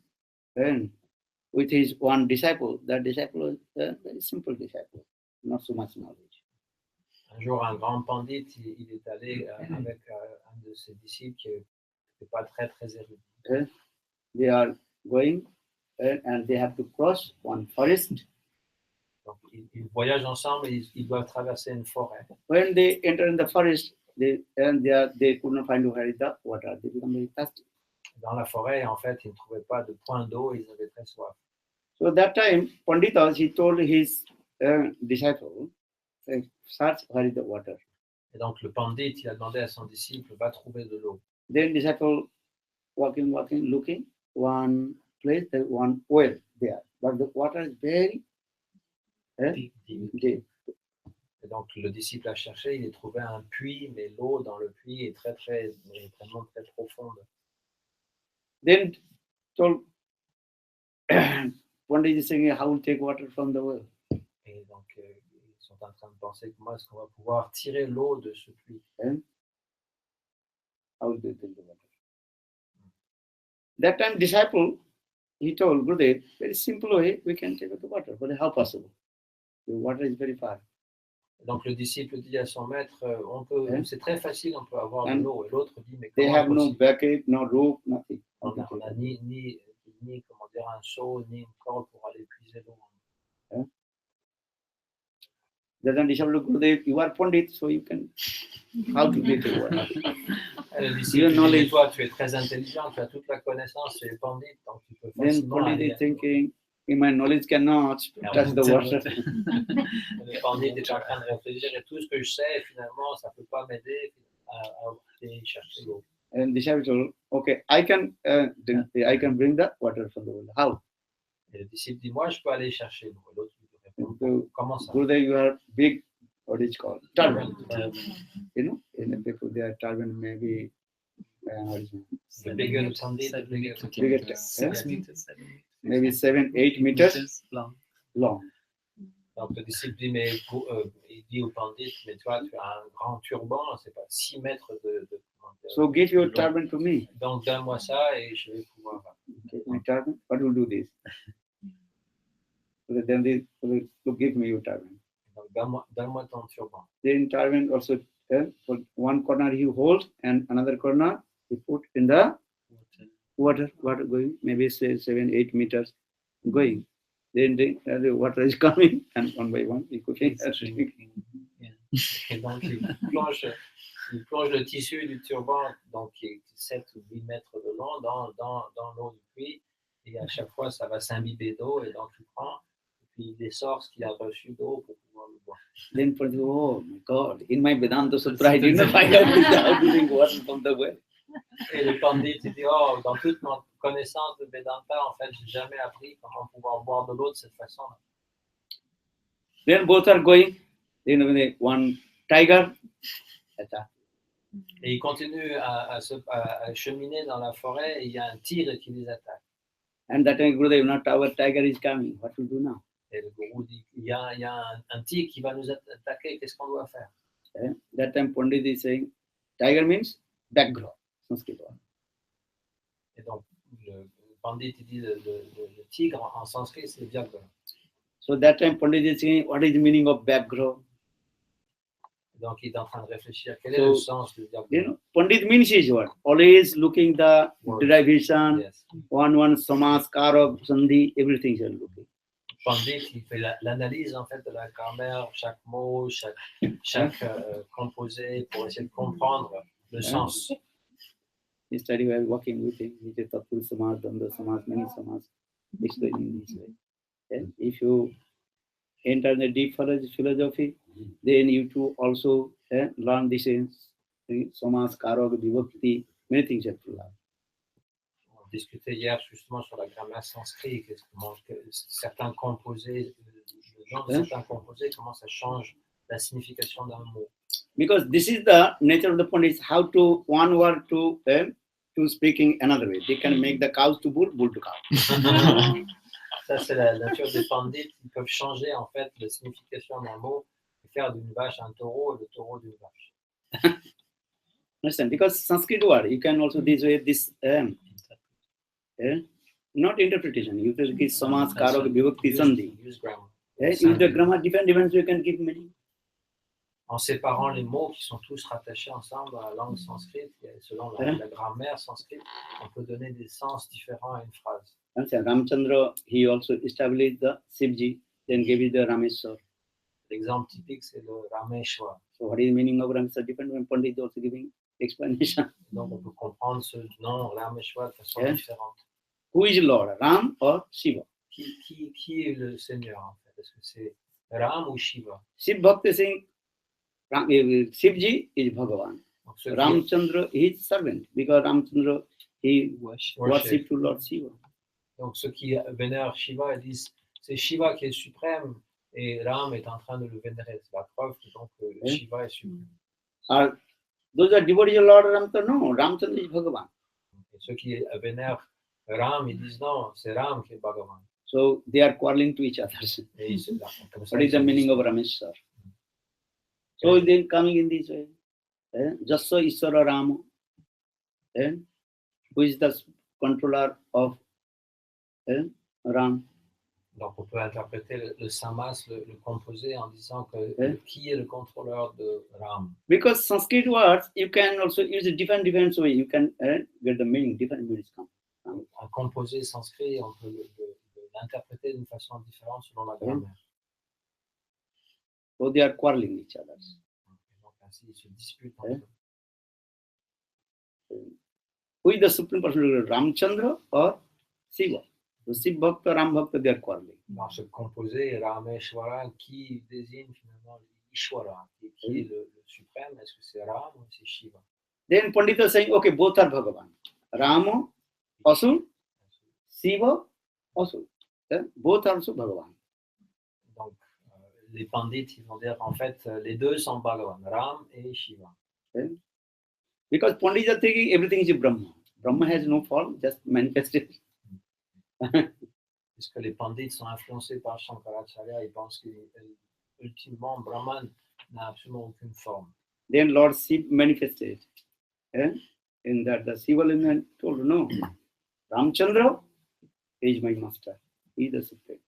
with his one disciple. That disciple was a very simple disciple, not so much knowledge. Un jour, un grand pandit, il est allé avec un de ses disciples qui n'était pas très érudit. They are going and they have to cross one forest. Donc, ils voyagent ensemble et ils doivent traverser une forêt. When they enter in the forest, they could not find where is the water. They become very thirsty. Dans la forêt, en fait, ils ne trouvaient pas de point d'eau et ils avaient très soif. So that time, Panditas, he told his disciple, search where is the water. Et donc, le pandit, il a demandé à son disciple, va trouver de l'eau. Then disciple walking, looking, one place, one well there. But the water is very deep. Et donc, le disciple a cherché, il a trouvé un puits, mais l'eau dans le puits est vraiment très profonde. Then told Pandit is saying, how will take water from the well? Et donc, ils sont en train de penser comment est-ce qu'on va pouvoir tirer l'eau de ce puits. How will they take the water? That time, disciple, he told Gurudev, very simple way we can take the water, but how possible? The water is very far. Donc le disciple dit à son maître, c'est très facile, on peut avoir de l'eau. Et l'autre dit, mais they comment have no bucket, no rope, nothing. On n'a ni comment dire, un seau, ni une corde pour aller puiser l'eau. Doesn't disciple Gurudev, you are Pandit, so you can how to get the word. Le disciple dit, mais toi, tu es très intelligent, tu as toute la connaissance, tu es pandit, donc tu peux Then facilement Pandit aller. is thinking, my knowledge cannot touch the water. Le pandit est en train de réfléchir et tout ce que je sais, finalement, ça ne peut pas m'aider à aller chercher l'eau. And disciple told, okay, I can bring the water from the well. How? Et le disciple dit, moi, je peux aller chercher l'eau. Et l'autre lui répond, So, comment ça? Gurudev, you are big, what is called? Turban. Turban. You know, in the people, they are turban maybe, what is it? The bigger pandit, the 7 bigger. meters. Bigger, 6 yeah? meters, 7 meters. Maybe 7-8 meters long. long. Donc le disciple dit, mais il dit au pandit, mais toi, tu as un grand turban, c'est pas 6 mètres de So give your long. turban to me. Donc donne-moi ça et je vais pouvoir. Okay, my turban, what will do this? So then they to give me your turban. Donc donne-moi ton turban. Then turban also, for one corner you hold and another corner you put in the water going, maybe say 7-8 meters going. Then the water is coming and one by one you cooking. Et donc il plonge le tissu du turban, donc qui est 7 ou 8 mètres de long, dans l'eau du puits. Et à chaque fois, ça va s'imbiber d'eau. Et donc il prend, et puis il sort ce qu'il a reçu d'eau pour pouvoir le boire. Then for the, oh my God, in my Vedanta Sutra, I didn't find out how to drink water from the well. Et le pandit dit, oh, dans toute mon connaissance de Vedanta, en fait, j'ai jamais appris comment pouvoir boire de l'eau de cette façon-là. Then both are going. Then one tiger attack. Et ils continuent à cheminer dans la forêt et il y a un tigre qui les attaque. And that time Gurudev, not our tiger is coming. What to do now? Et le gourou dit, il y a un tigre qui va nous attaquer, qu'est-ce qu'on doit faire? That time Pandit is saying, tiger means background. Sanskrit word. Et donc, le pandit dit le tigre en sanskrit, c'est Vyagha. So that time Pandit is saying, what is the meaning of background? Donc, il est en train de réfléchir, quel est le sens du Vyagha? You know, Pandit means his word. Always looking the derivation, Yes. one samas, karab, sandhi, everything is looking. Pandit, il fait l'analyse en fait de la grammaire, chaque mot, chaque composé pour essayer de comprendre le sens. He study while working with him. He said Tatul Samas, Danda Samas, many Samas, explaining this way. And if you enter the deep philosophy, then you too also learn this Samas, Karag, Vibhakti, many things you have to learn. On discutait hier justement sur la grammaire sanskrit, certains composés, le nom de certains composés, comment ça change la signification d'un mot. Because this is the nature of the Pandits, how to one word to speaking another way. They can make the cows to bull, bull to cow. Ça, c'est la nature des pandits. Ils peuvent changer en fait la signification d'un mot et faire d'une vache un taureau et le taureau d'une vache. Understand? Because Sanskrit word, you can also this way, this not interpretation. You can give samas, karag, vibhakti, sandhi. Use grammar. Use the grammar, different you can give meaning. En séparant les mots qui sont tous rattachés ensemble dans la langue sanskrite, et selon la grammaire sanskrite, on peut donner des sens différents à une phrase. Ramchandra, he also established the Shivji, then gave it the Rameshwar. L'exemple typique, c'est le Rameshwar. So what is the meaning of Rameshwar? Different when Pandit is also giving explanation. Donc on peut comprendre ce nom Rameshwar de façon différente. Who is Lord, Ram or Shiva? Qui est le Seigneur en fait? Est-ce que c'est Ram ou Shiva? Shiv Bhakti saying Shivji is Bhagavan. Ramchandra is his servant because Ramchandra he worship to Lord Shiva. Donc ceux qui vénèrent Shiva ils disent c'est Shiva qui est suprême et Ram est en train de le vénérer. C'est la preuve que donc Shiva est suprême. Those are devotees of Lord Ramchandra. No, Ramchandra is Bhagavan. Et ceux qui vénèrent Ram ils disent non, c'est Ram qui est Bhagavan. So they are quarreling to each other. What is the meaning of Rameshwar? So then coming in this way, Jassa Ishvara Rama, who is the controller of Ram. Donc on peut interpréter le samas, le composé en disant que qui est le contrôleur de Ram. Because Sanskrit words, you can also use a different way. You can get the meaning, different meanings come. Un composé sanskrit, on peut l'interpréter d'une façon différente selon la grammaire. So they are quarreling each other. Donc ainsi, ils se disputent entre eux. Who is the supreme personality? Ramchandra or Shiva? So Shiv Bhakta, Ram Bhakta, they are quarreling. Dans ce composé Rameshwara, qui désigne finalement l'Ishwara, qui est le suprême? Est-ce que c'est Ram ou c'est Shiva? Then Pandita is saying, okay, both are Bhagavan. Rama, Asur, Shiva, Asur. Then both are also Bhagavan. Donc, les pandits, ils vont dire en fait, les deux sont Bhagavan, Ram et Shiva. Okay? Because Pandits are thinking everything is Brahma. Brahma has no form, just manifested. Puisque les pandits sont influencés par Shankaracharya, ils pensent qu'ultimement, Brahman n'a absolument aucune forme. Then Lord Shiva manifested. In that the Shiva element told, no, Ramchandra is my master. He is the supreme.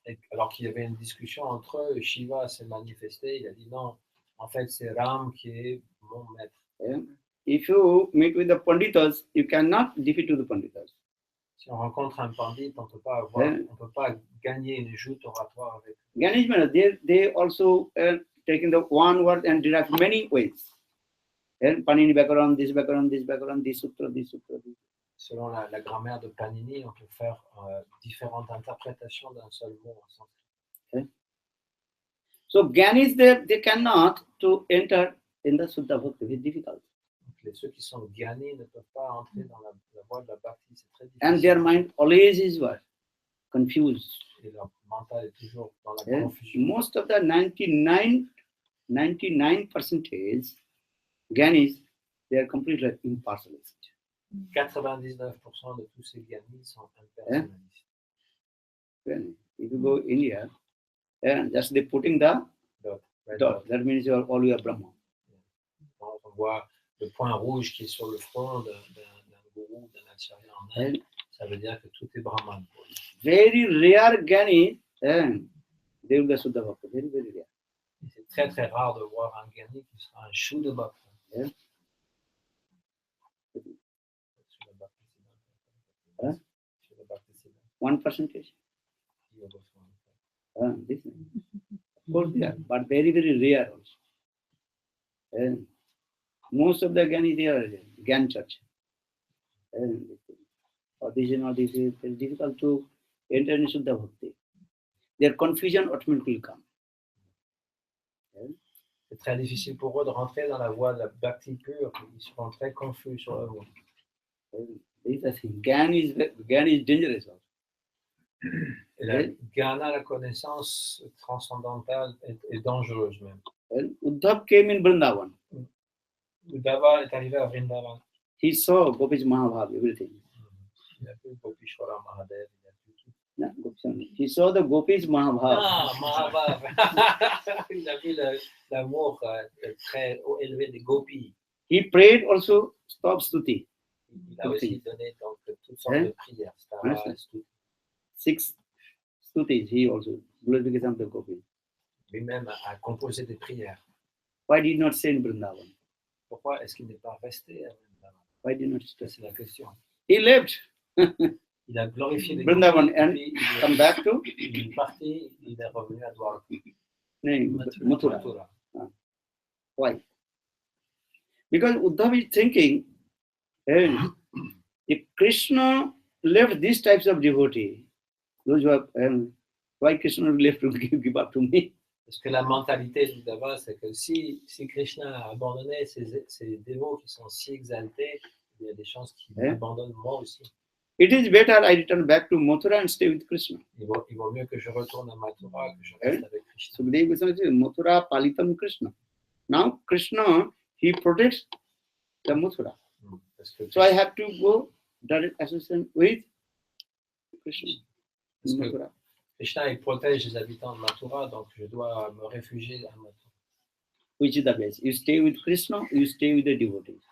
Et alors qu'il y avait une discussion entre eux, Shiva s'est manifesté, il a dit non, en fait c'est Ram qui est mon maître. If you meet with the Panditas, you cannot defeat the Panditas. Si on rencontre un pandit, on ne peut pas gagner une joute oratoire avec eux. Ganesh Maharaj, they also taking the one word and derive many ways. Panini Bhakaran, this Bhakaran, this Bhakaran, this sutra, this sutra. Selon la grammaire de Panini, on peut faire différentes interprétations d'un seul mot en sanskrit. So Ganesh, they cannot to enter in the Suddha Bhakti. It's difficult. Donc, ceux qui sont gyanis ne peuvent pas entrer dans la voie de la bhakti, c'est très difficile. And their mind always is what? Confused. Et leur mental est toujours dans la confusion. Most of the 99% Ganesh, they are completely impartialist. 99% de tous ces gyanis sont impersonnalistes. If you go India, just they putting the dot. That means you are all you are Brahma. Quand on voit le point rouge qui est sur le front d'un gourou, d'un acharya en Inde, ça veut dire que tout est Brahman. Very rare Gani, they will be Suddha Bhakta. Very, very rare. C'est très très rare de voir un Gani qui sera un Shuddha Bhakta. Huh? 1%. This, of course they are, but very, very rare also. Most of the Gani, they are Gyan Church. Or this is not, this is very difficult to enter into Suddha Bhakti. Their confusion ultimately will come. C'est très difficile pour eux de rentrer dans la voie de la bhakti pure. Ils seront très confus sur le voie. This is the thing. Gyan is dangerous also. Et la Ghana, la connaissance transcendantale est dangereuse même. Uddhav came in Vrindavan. Uddhava est arrivé à Vrindavan. He saw Gopi's Mahabhav, everything. Il a vu Gopishwara Mahadev. He saw the Gopi's Mahabhav. Ah, Mahabhav. Il a vu l'amour très élevé des gopis. He prayed also, stop stuti. Il a aussi donné donc toutes sortes de prières. Stuti. 6 stutis, he also, glorification of the Gopi. Lui-même a composé des prières. Why did not stay in Vrindavan? Pourquoi est-ce qu'il n'est pas resté à Vrindavan? Why did not stay? C'est la question. He left. Il a glorifié les Vrindavan gopis, and puis come back to il est parti, il est revenu à Dwarka. Mathura. Why? Because Uddhav is thinking, if Krishna left these types of devotees, those who have, why Krishna left to give up to me? Parce que la mentalité d'Uddhava, c'est que si Krishna a abandonné ces dévots qui sont si exaltés, il y a des chances qu'il abandonne moi aussi. It is better I return back to Mathura and stay with Krishna. Il vaut mieux que je retourne à Mathura, que je reste avec Krishna. So Dev Goswami says, Mathura palitam Krishna. Now Krishna, he protects the Mathura. So I have to go direct association with Krishna. Mathura. Krishna, il protège les habitants de Mathura, donc je dois me réfugier à Mathura. Which is the best? You stay with Krishna, you stay with the devotees.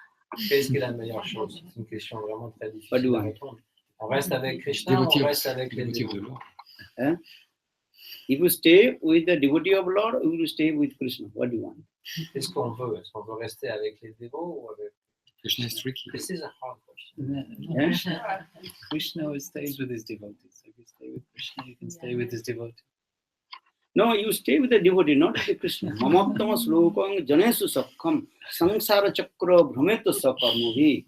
Qu'est-ce qui est la meilleure chose? C'est une question vraiment très difficile à répondre. On reste avec Krishna, on reste avec les dévotés. If you stay with the devotee of Lord, you will stay with Krishna. What do you want? Qu'est-ce qu'on veut? Est-ce qu'on veut rester avec les dévots ou avec Krishna is tricky. This is a hard question. Krishna always stays with his devotees. If you stay with Krishna, you can stay with his devotees. No, you stay with the devotee, not with the Krishna. Mamattama slokam janesu sakham samsara chakra bhrametu sakarmavi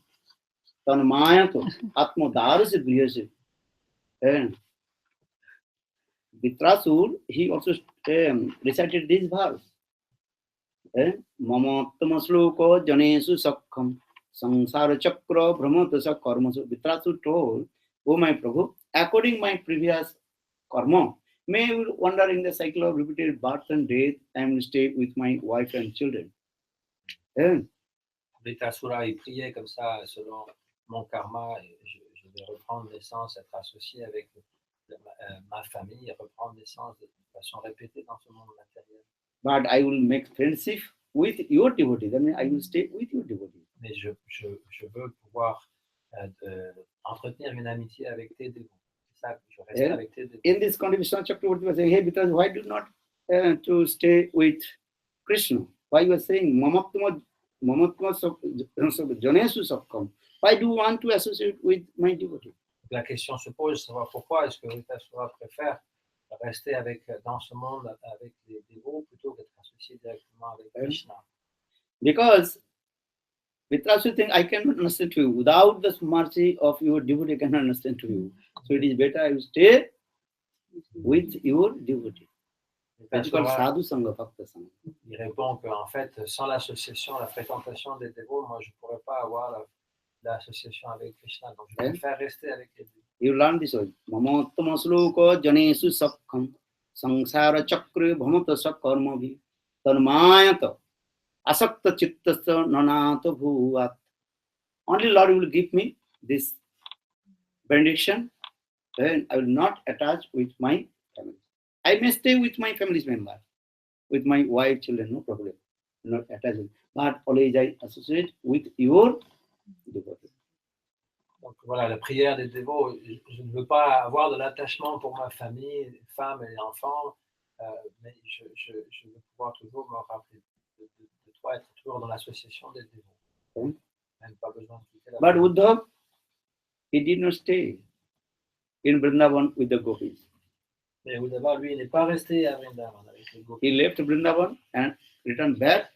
tanmayato atma darasi grihase. And Vitrasur, he also recited this verse. Mamattama sloka janesu sakham samsara chakra bhrametu sakarmasu. Vitrasur told, "Oh my Prabhu, according my previous karma, may I wander in the cycle of repeated birth and death and stay with my wife and children." Vritrasura, il priait comme ça, selon mon karma, je vais reprendre naissance, être associé avec ma famille, reprendre naissance de façon répétée dans ce monde matériel. But I will make friendship with your devotee. That means I will stay with your devotee. Mais je veux pouvoir entretenir une amitié avec tes dévots. C'est ça, je reste avec tes dévots. In this condition, Chakravarti was saying, "Hey, because why do not to stay with Krishna? Why you are saying Mamattama janesu sakham? Why do you want to associate with my devotee?" La question se pose de savoir pourquoi est-ce que Vritrasura préfère rester dans ce monde avec les dévots plutôt qu'être associé directement avec Krishna. Because Vitrasura think I cannot understand to you. Without the mercy of your devotee, I cannot understand to you. So it is better I stay with your devotee. That's called sadhu sangha, bhakta sangha. Il répond qu'en fait, sans l'association, la fréquentation des dévots, moi je ne pourrais pas avoir l'association avec Krishna. Donc je préfère rester avec les dévots. You learn this way. Mamattama sloka janesu sakham samsara chakra bhamata sakarmavi tanmayata asakta chittasya nanata bhuvat. Only Lord will give me this benediction, then I will not attach with my family. I may stay with my family's member, with my wife, children, no problem. Not attached. But always I associate with your devotee. Donc voilà, la prière des dévots, je ne veux pas avoir de l'attachement pour ma famille, femmes et enfants, mais je veux pouvoir toujours me rappeler de toi, être toujours dans l'association des dévots. Même pas besoin de quitter la But Uddhav, he did not stay in Vrindavan with the gopis. Mais Uddhava, lui, il n'est pas resté à Vrindavan avec les gopis. He left Vrindavan and returned back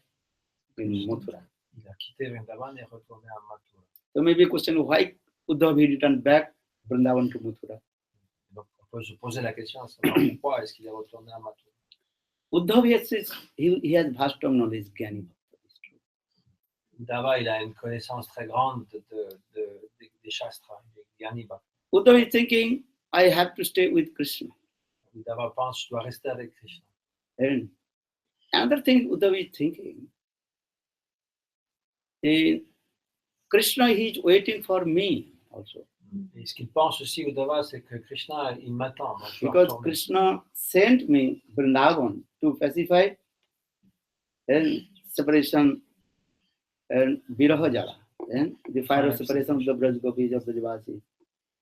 in Mathura. Il a quitté Vrindavan et retourné à Mathura. So maybe a question, why Uddhav he returned back Vrindavan to Mathura? Donc on peut se poser la question à savoir pourquoi est-ce qu'il est retourné à Mathura. Uddhav he has vast knowledge, Jnani Bhakta. Uddhava, il a une connaissance très grande des shastras, des Jnani Bhakta. Uddhav is thinking, I have to stay with Krishna. Uddhava pense, je dois rester avec Krishna. And another thing Uddhav is thinking, Krishna he is waiting for me also. Et ce qu'il pense aussi, Uddhava, c'est que Krishna, il m'attend. Because Krishna sent me Vrindavan to pacify and separation and viraha jala, and the fire of separation of the Braj Gopis of the Brajavasi.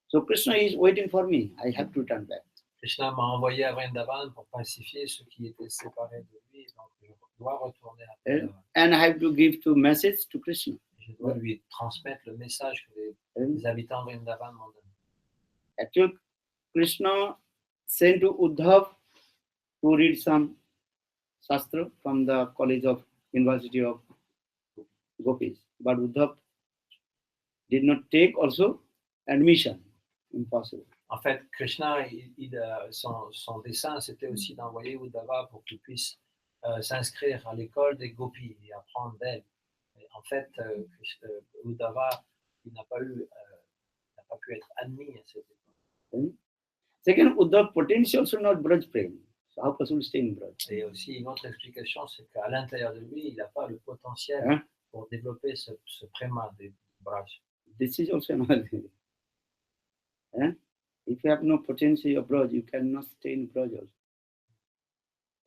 So Krishna is waiting for me. I have to turn back. Krishna m'a envoyé à Vrindavan pour pacifier ceux qui étaient séparés de lui, donc je dois retourner à Vrindavan. And I have to give two messages to Krishna. Je dois lui transmettre le message que les habitants de Vrindavan m'ont donné. Actually, Krishna sent to Uddhav to read some shastra from the college of University of Gopis. But Uddhav did not take also admission. Impossible. En fait, Krishna, son dessein, c'était aussi d'envoyer Uddhava pour qu'il puisse s'inscrire à l'école des gopis et apprendre d'elle. En fait, Uddhava, il n'a pas pu être admis à cette école. Second, Uddhav potential also not Braj Prem. So how possible to stay in Braj? Et aussi, une autre explication, c'est qu'à l'intérieur de lui, il n'a pas le potentiel pour développer ce préma des Braj. This is also another thing. If you have no potential of Braj, you cannot stay in Braj also.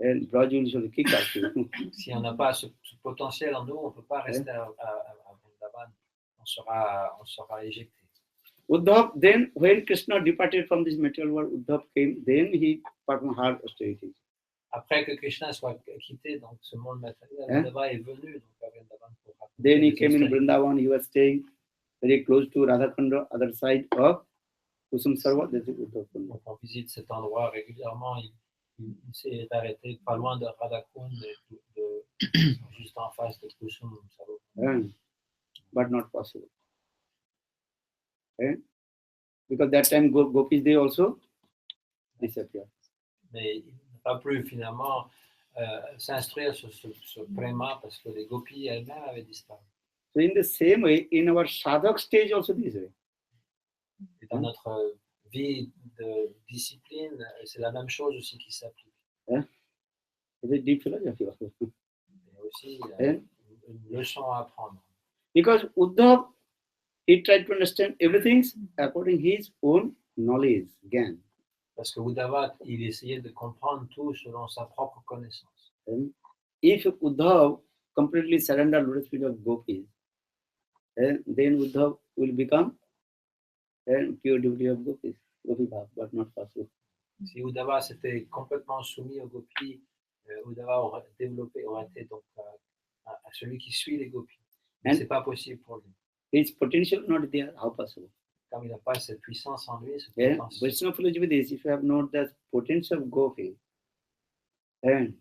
And Braj will usually kick out you. Si on n'a pas ce potentiel en nous, on ne peut pas rester à Vrindavan. On sera éjecté. Uddhav, then when Krishna departed from this material world, Uddhav came, then he performed hard austerities. Après que Krishna soit quitté donc ce monde matériel, Uddhava est venu donc à Vrindavan pour. Then he came in Vrindavan. He was staying very close to Radhakunda, other side of Kusum Sarva. That's Uddhav. Donc on visite cet endroit régulièrement. Il s'est arrêté pas loin de Radhakund, juste en face de Kusum. But not possible. Because that time gopis they also disappear. Mais il n'a pas pu finalement s'instruire sur ce prema parce que les gopis elles-mêmes avaient disparu. So in the same way, in our sadhak stage also this way. Et dans notre vie de discipline, c'est la même chose aussi qui s'applique. It's a deep philosophy also. Il y a aussi une leçon à apprendre. Because Uddhav, he tried to understand everything according to his own knowledge, Gyan. Parce que Uddhava, il essayait de comprendre tout selon sa propre connaissance. If Uddhav completely surrendered to the spirit of gopis, then Uddhav will become pure devotee of gopis, gopi bhav, but not possible. Si Uddhava s'était complètement soumis aux gopis, Uddhava aurait été donc à celui qui suit les gopis. Mais c'est pas possible pour lui. His potential not there, how possible? Comme il n'a pas cette puissance en lui, cette potence. Vaishnava philosophy is, if you have not the potential of gopi, then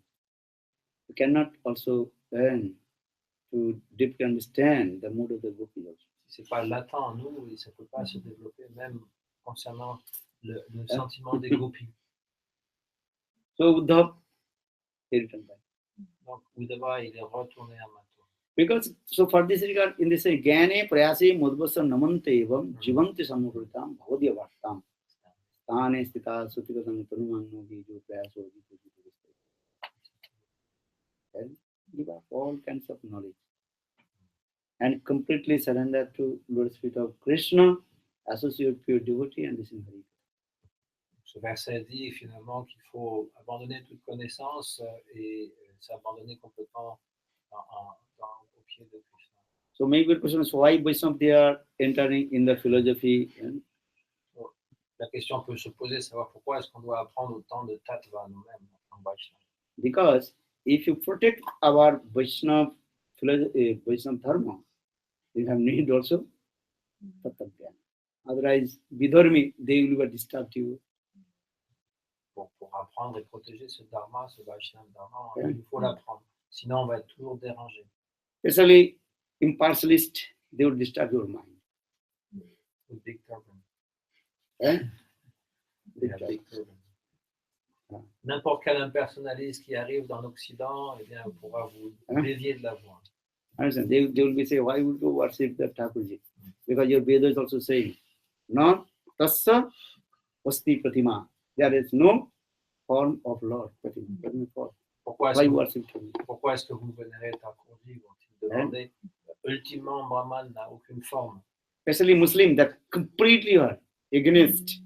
you cannot also to deeply understand the mood of the gopi also. Si c'est pas latent en nous, ça peut pas se développer même concernant le sentiment des gopis. So Uddhav, he returned back. Donc Uddhava, il est retourné à Mathura. Because so for this regard, in this Gyane Prayasi Mudvasa Namante Evam Jivanti Samukritam Bhavodya Vartam Stane Stita Sutikatam Tanumanno Giju Prayaso Then give up all kinds of knowledge and completely surrender to Lord Spirit of Krishna, associate pure devotee and listen Hari. Ce verset dit finalement qu'il faut abandonner toute connaissance et s'abandonner complètement au pied de Krishna. So maybe the question is why Vaishnava they are entering in the philosophy. La question peut se poser, savoir pourquoi est-ce qu'on doit apprendre autant de tattva nous-mêmes en Vaishnava. Because if you protect our Vaishnava philosophy, Vaishnava dharma, you have need also tattva. Otherwise, Vidharmi, they will disturb you. Pour apprendre et protéger ce dharma, ce Vaishnava dharma, il faut l'apprendre. Sinon, on va être toujours dérangé. Especially impartialists, they will disturb your mind. N'importe quel impersonnaliste qui arrive dans l'Occident, eh bien, pourra vous dévier de la voie. Understand? They will be saying, why would you worship the Thakurji? Because your Veda is also saying, no, tassa asti pratima. There is no form of Lord. Pourquoi est-ce que vous vénérez Thakurji? Vont-ils demander. Ultimement, Brahman n'a aucune forme. Especially Muslims that completely are against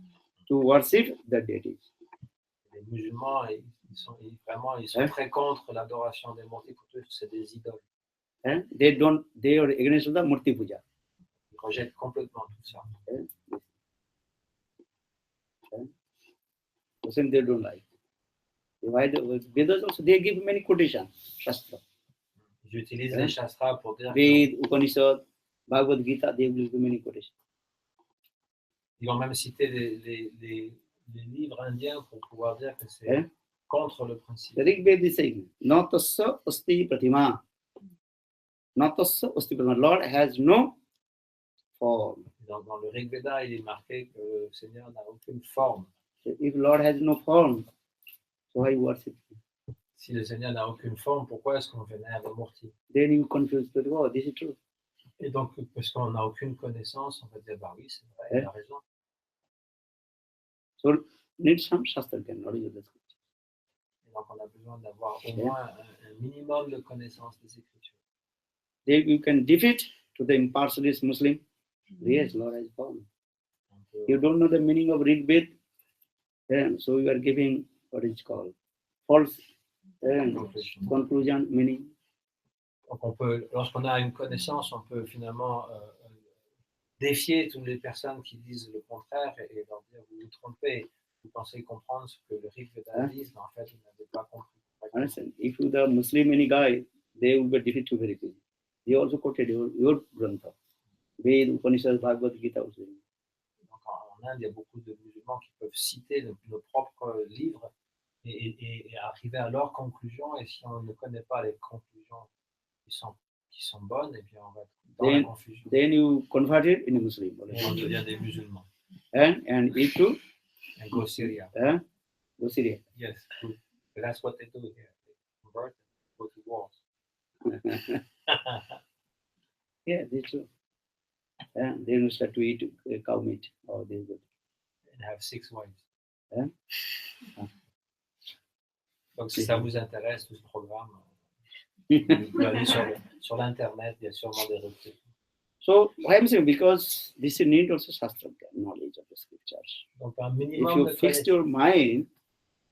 to worship the deities. Les musulmans, ils sont très contre l'adoration des morts. Pour eux, c'est des idoles. They are against the Murti Puja. Ils rejettent complètement tout ça. Muslims, they don't like. Why the Vedas also, they give many quotations, Shastra. Ils utilisent les Shastras pour dire. Ved, Upanishad, Bhagavad Gita, they will give many quotations. Ils ont même cité les livres indiens pour pouvoir dire que c'est contre le principe. The Rig Veda is saying, Natassa asti pratima. Natassa asti pratima. Lord has no form. Dans le Rig Veda, il est marqué que le Seigneur n'a aucune forme. If Lord has no form, so why worship him? Si le Seigneur n'a aucune forme, pourquoi est-ce qu'on vénère les mortiers? Then you confuse the oh, this is true. Et donc, parce qu'on n'a aucune connaissance, on va dire, bah oui, c'est vrai, il a raison. So, need some Shastra knowledge of the scripture. Et donc, on a besoin d'avoir au moins un minimum de connaissance des Écritures. Then you can defeat to the impartialist Muslim. Yes, Lord has form. You don't know the meaning of Rig Veda, so you are giving what is called false conclusion meaning. Donc lorsqu'on a une connaissance, on peut finalement défier toutes les personnes qui disent le contraire et leur dire vous vous trompez, vous pensez comprendre ce que le Rig Veda dit, mais en fait vous n'avez pas compris. Understand? If you the Muslim any guy, they will be defeated very quickly. They also quoted your Grantha, Ved, Upanishad, Bhagavad Gita also. Donc en Inde, il y a beaucoup de musulmans qui peuvent citer nos propres livres et arriver à leur conclusion. Et si on ne connaît pas les conclusions qui sont bonnes, et bien on va être dans la confusion. Then you converted in a Muslim. Et on devient des musulmans. And it too, And go Syria. go Syria. Yes, good. That's what they do here. They convert and go to wars. Yeah, that's true. Then you start to eat cow meat. Oh, this is good. And have 6 wives. Hein? Donc si ça vous intéresse, tout ce programme, vous pouvez aller sur l'internet, il y a sûrement des retraites. So why I'm saying, because this you need also Shastra knowledge of the scriptures. Donc un If minimum you de fix your mind,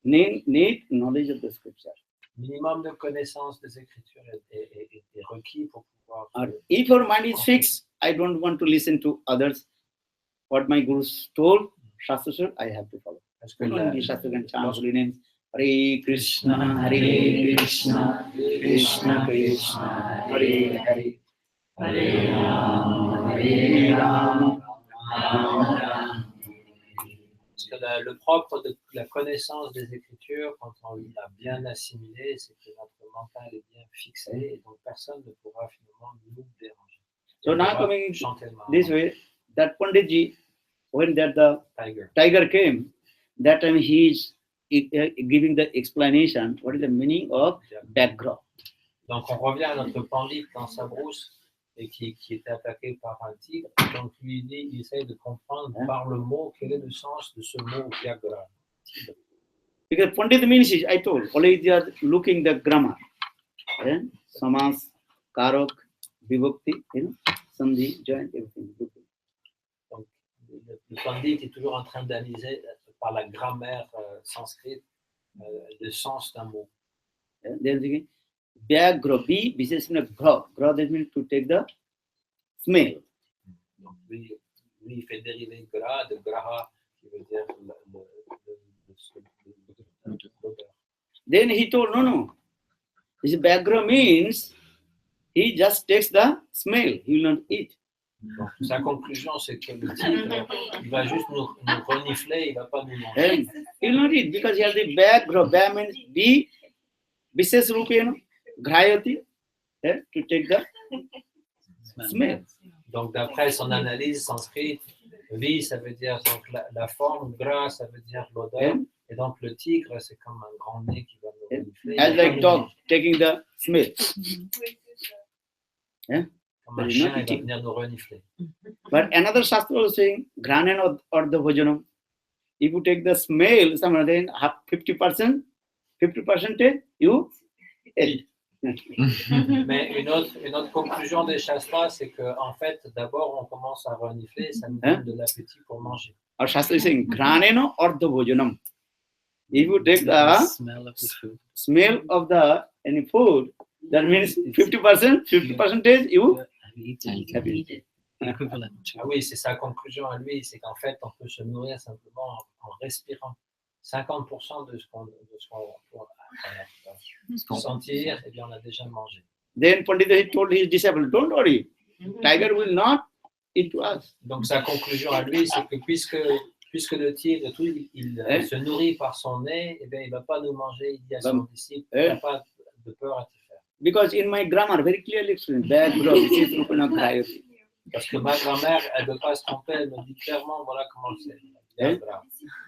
need knowledge of the scripture. minimum de connaissance des Écritures est requis pour pouvoir. Or if your mind is fixed, I don't want to listen to others. What my gurus told, Shastra, I have to follow. Parce que Only Shastra can chant holy names. Hare Krishna, Hare Krishna, Krishna Krishna, Hare Hare, Hare Rama, Hare Rama, Rama Rama. Parce que le propre de la connaissance des Écritures, quand on l'a bien assimilé, c'est que notre mental est bien fixé et donc personne ne pourra finalement nous déranger. So On now pourra coming chanter le Mahamandra. this way, that Panditji, when the Tiger. tiger came, that time he is giving the explanation, what is the meaning of background. Donc on revient à notre pandit dans sa brousse et qui était attaqué par un tigre. Donc lui dit, il essaye de comprendre par le mot quel est le sens de ce mot Vyagra. Tigre. Because Pandit means, I told, always they are looking the grammar. Samas, Karok, Vibhakti, Sandhi, joint, everything. Donc le pandit est toujours en train d'analyser par la grammaire sanskrite le sens d'un mot. Then again, Vyagra, B, business means gra. Gra, that means to take the smell. Donc lui il fait dériver gra de graha qui veut dire l'odeur. Then he told, no. This Vyagra means he just takes the smell, he will not eat. Donc, sa conclusion, c'est que le tigre, il va juste nous renifler, il ne va pas nous manger. And he will not eat because he has the Vyagra. Vya means B, business rupena, grayati, to take the smell. Donc, d'après son analyse sanskrite, vi, ça veut dire donc, la forme, gra, ça veut dire l'odeur. Et donc, le tigre, c'est comme un grand nez qui va nous renifler. As like dog taking the smell. Comme un chien, il va venir nous renifler. But another Shastra was saying, Granana or the Bhojanam. If you take the smell, some then 50%, you eat. Mais une autre conclusion des Shastras, c'est qu'en fait, d'abord, on commence à renifler, ça nous donne de l'appétit pour manger. Our Shastra is saying, Granana or the Bhojanam. If you take the smell of the food. Smell of the any food, that means 50% you have eaten. Equivalent to. Ah oui, c'est sa conclusion à lui, c'est qu'en fait, on peut se nourrir simplement en respirant. 50% de ce qu'on peut sentir, eh bien, on a déjà mangé. Then Pandita told his disciple, don't worry, tiger will not eat to us. Donc sa conclusion à lui, c'est que puisque le tigre, il se nourrit par son nez, eh bien, il ne va pas nous manger. Il dit à son disciple, il n'y a pas de peur à te faire. Because in my grammar, very clearly explained, background, which is Rupana Grayati. Parce que ma grand-mère, elle ne veut pas se tromper, elle me dit clairement, voilà comment c'est.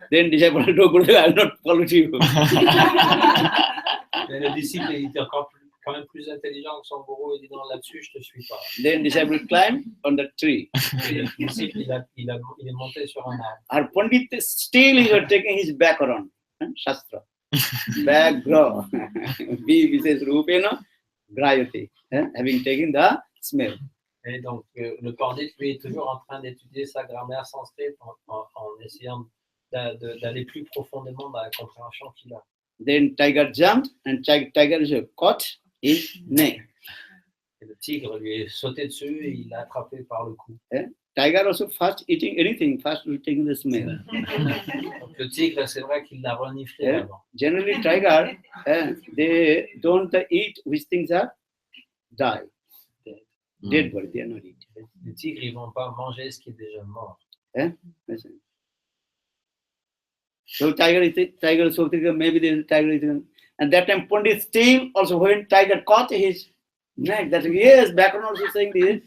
Then disciple told Gurudev, I will not follow you. Mais le disciple, il était quand même plus intelligent que son gourou, il dit non, là-dessus, je ne te suis pas. Then disciple climbed on the tree. Et le disciple, il est monté sur un arbre. Our Pandit still he was taking his background, Shastra. Background. B, says Rupena Grayati, having taken the smell. Et donc, le pandit, lui, est toujours en train d'étudier sa grammaire sanskrite en essayant d'aller plus profondément dans la compréhension qu'il a. Then tiger jumped and tiger is caught his neck. Et le tigre lui est sauté dessus et il l'a attrapé par le cou. Tiger also fast eating anything, fast taking the smell. Donc, le tigre, c'est vrai qu'il l'a reniflé avant. Generally, tiger, they don't eat which things are die. Dead body, they are not eating. Les tigres, ils ne vont pas manger ce qui est déjà mort. So tiger so maybe the tiger is, and that time Pandit still also when tiger caught his neck, that yes, background also saying this.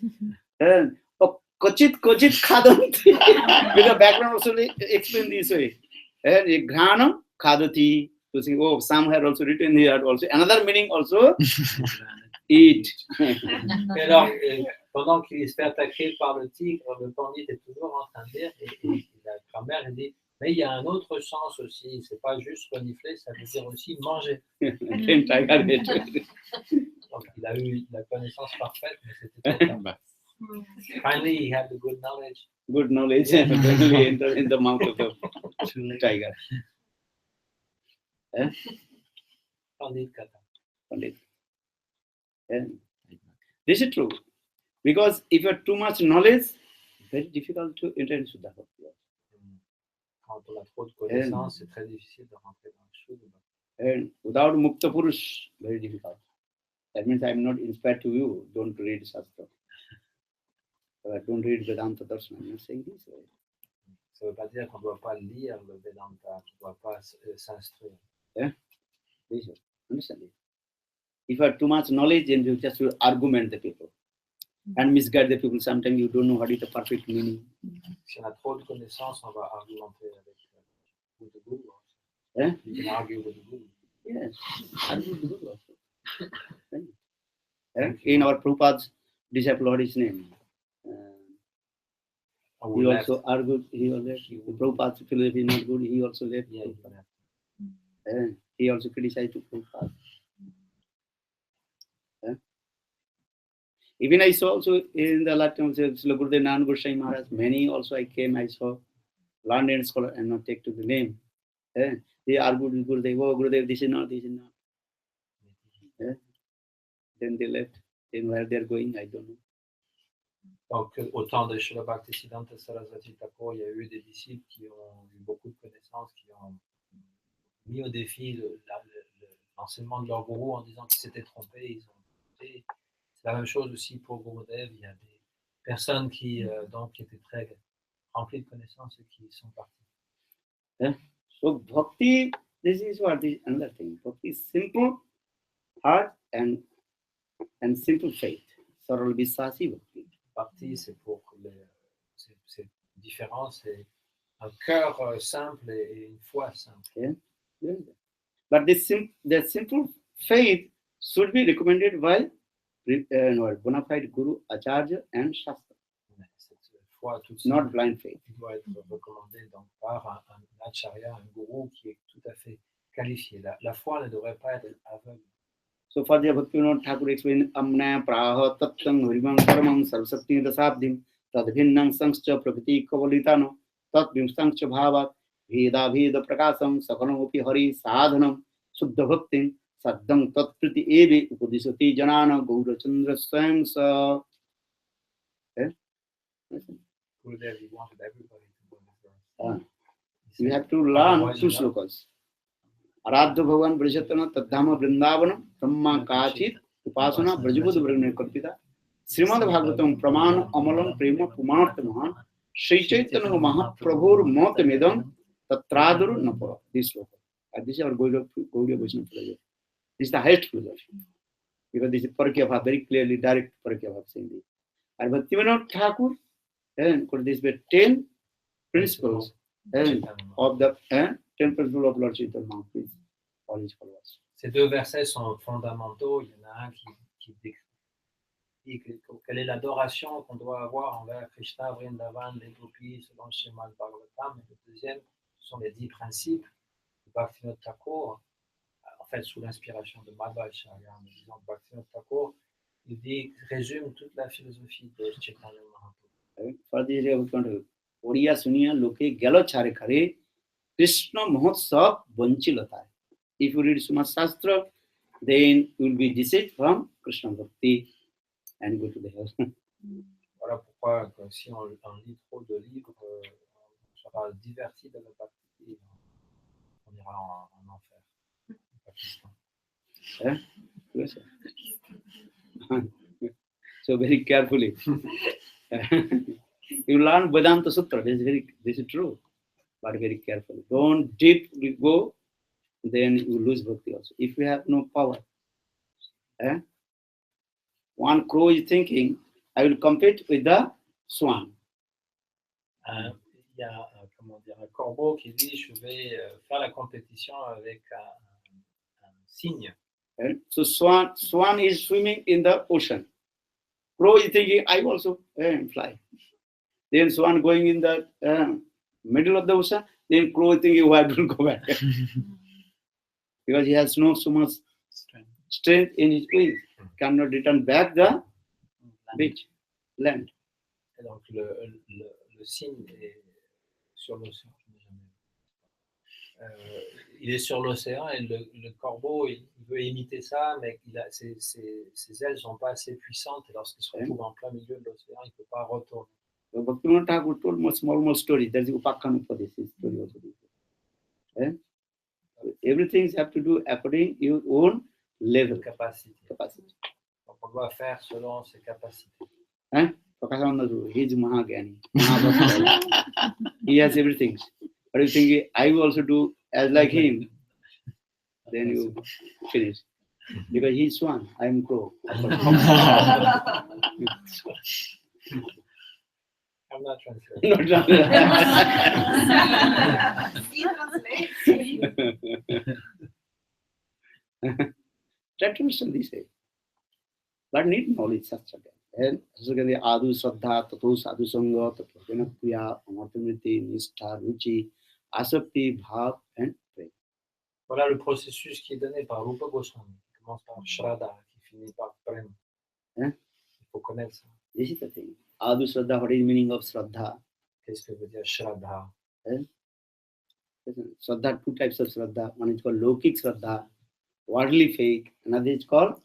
Kochit khadanti. With the background also explain this way. Granam khadati. So saying, oh, some have also written here also. Another meaning also, eat. Et alors, pendant qu'il se fait attaquer par le tigre, le pandit est toujours en train de dire, et la grand-mère elle dit, mais il y a un autre sens aussi, c'est pas juste renifler, ça veut dire aussi manger. Then tiger ate. Donc il a eu la connaissance parfaite, mais c'était trop tard. Finally, he had the good knowledge. Good knowledge and finally enter in the mouth of the tiger. Pandit Kata. Pandit. This is true. Because if you have too much knowledge, very difficult to enter into the bhakti. Quand on a trop de connaissances, c'est très difficile de rentrer dans le chou. And without Mukta Purush, very difficult. That means I am not inspired to you. Don't read Shastra. Don't read Vedanta Darshan. I'm not saying this way. Ça ne veut pas dire qu'on ne doit pas lire le Vedanta, qu'on ne doit pas s'instruire. Please understand it. If you have too much knowledge, then you just will argument the people and misguide the people. Sometimes you don't know what is the perfect meaning. Si on a trop de connaissances, on va argumenter avec the guru. You can argue with the guru. Yes, argue with the guru also. In our Prabhupada's disciple, what is his name? He also argued. He also Prabhupada's philosophy is not good. He also left. Yeah, he also criticized Prabhupada. Even I saw also in the lifetime of Srila Gurudev Nana Goswami Maharaj, many also I came, I saw learned and scholar, and not take to the name. They argued with Gurudev, oh Gurudev, this is not, this is not. Then they left. Then where they are going, I don't know. Donc, au temps de Srila Bhaktivedanta Saraswati Thakur, il y a eu des disciples qui ont eu beaucoup de connaissances, qui ont mis au défi l'enseignement de leur gourou en disant qu'ils s'étaient trompés, ils ont douté. C'est la même chose aussi pour Gurudev. Il y a des personnes qui étaient très remplies de connaissances et qui sont parties. So bhakti, this is what is another thing. Bhakti is simple heart and simple faith. Saral Visasi Bhakti. Bhakti, c'est pour c'est différent, c'est un cœur simple et une foi simple. Yeah. But the simple faith should be recommended by bona fide Guru, Acharya and Shastra. Cette foi toute Not blind faith. doit être recommandée donc par un acharya, un gourou qui est tout à fait qualifié. La foi ne devrait pas être aveugle. So for the Bhaktivinoda Thakur explained, Amna Praha Tattam Harimam Paramam Sarvasakti Dasabdim Tadbhinnam Sankscha Prakriti Kavalitano Tatbhim Sankscha Bhavat Veda Veda Prakasam Sakanopi Hari Sadhanam Suddha Bhaktim Saddam Tatpriti Evi Upadisati Janana Gaura Chandra Swangsa. Gurudev, he wanted everybody to go in the verse. You have to learn two slokas. Aradha Bhavan Brajatana Tadhama Vrindavanam Brahma Kachit Upasana Brajabudha Brahmane Kalpita Srimad Bhagavatam Praman Amalam Prema Pumartamahan Sri Chaitanya Mahaprabhur Motamedam Tatradur Napara. This sloka. This is our Gaudiya Vaishnava philosophy. This is the highest philosophy. Because this is Parakya Bhav, very clearly direct Parakya Bhav saying this. And Bhaktivinoda Thakur, and could this be 10 principles of the 10 principles of Lord Chaitanya Mahaprabhu, all his followers. Ces deux versets sont fondamentaux. Il y en a un qui décrit quelle est l'adoration qu'on doit avoir envers Krishna, Vrindavan, les gopis, selon le schéma de Bhagavatam. Et le deuxième, ce sont les 10 principes de Bhaktivinoda Thakur, en fait sous l'inspiration de Madhvacharya, en disant que Bhaktivinoda Thakur, il résume toute la philosophie de Chaitanya Mahaprabhu. For this, Oriya Sunya Loke Galo Chare Khare Krishna Mahotsav Vanchilata. If you read Srimad Shastra, then you will be deceived from Krishna Bhakti and go to the hell. Voilà pourquoi si on lit trop de livres, on sera diverti de la bhakti, on ira en enfer. Yes. So very carefully. You learn Vedanta Sutra. This is true. but very carefully. Don't deep go, then you lose bhakti also. If you have no power, one crow is thinking, I will compete with the swan. Il y a un corbeau qui dit je vais faire la compétition avec un cygne. So swan is swimming in the ocean. Crow is thinking, I also fly. Then swan going in the middle of the ocean. Then crow is thinking, why don't go back? Because he has no so much strength in his wings, cannot return back the beach, land. Et donc le cygne est sur l'océan. Il est sur l'océan et le corbeau il veut imiter ça, mais ses ailes ne sont pas assez puissantes et lorsqu'il se retrouve en plein milieu de l'océan, il ne peut pas retourner. So Bhaktivinoda Thakur told much small story. There is Upakhana Upadesi story also. Everything you have to do according to your own level. Capacité. Donc on doit faire selon ses capacités. He is Mahagani. He has everything. But you think I will also do as like him, then you finish. Because he is swan, I am crow. I'm not translating. Try to understand this way. But need knowledge such again. And so can the Adu Shraddha, Tato Sadhu Sangha, Tato Janakriya, Amartamriti, Nishtha, Ruchi, Asapti, Bhav, and Prem. Voilà le processus qui est donné par Rupa Goswami. Il commence par Shraddha, qui finit par Prem. Il faut connaître ça. This is the thing. Adu Shraddha, what is the meaning of Shraddha? Qu'est-ce que veut dire Shraddha? Shraddha, two types of Shraddha. One is called Lokik Shraddha, worldly faith. Another is called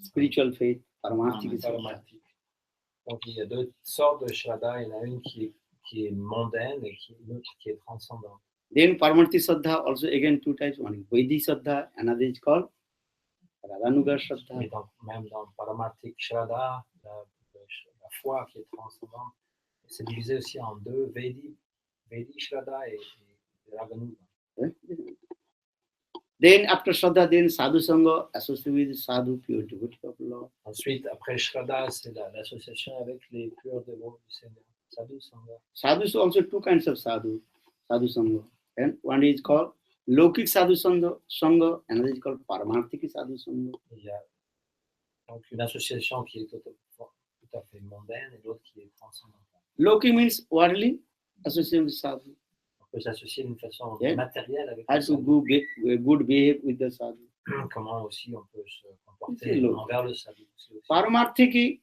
spiritual faith, Paramarthik Shraddha. Donc il y a deux sortes de Shraddha. Il y en a une qui est mondaine et une autre qui est transcendante. Then Paramarthik Shraddha also again two types. One is Vaidhi Shraddha, another is called Radhanuga Shraddha. Mais donc, même dans Paramarthik Shraddha, la foi qui est transcendante, c'est divisé aussi en deux, Vedi Shraddha et Radhanuga. Then after Shraddha, then Sadhu Sangha, associated with Sadhu, pure devotee of Lord. Ensuite, après Shraddha, c'est l'association avec les purs dévots du Seigneur. Sadhu Sangha. Sadhu is also two kinds of Sadhu Sangha. And one is called Lokik Sadhu Sangha, another is called Paramarthik Sadhu Sangha. Il y a donc une association qui est tout à fait mondaine et l'autre qui est transcendantale. Lokik means worldly, association with Sadhu. On peut s'associer d'une façon matérielle avec How le to sadhu. good behave with the Sadhu. Comment aussi on peut se comporter envers le sadhu. Paramarthiki,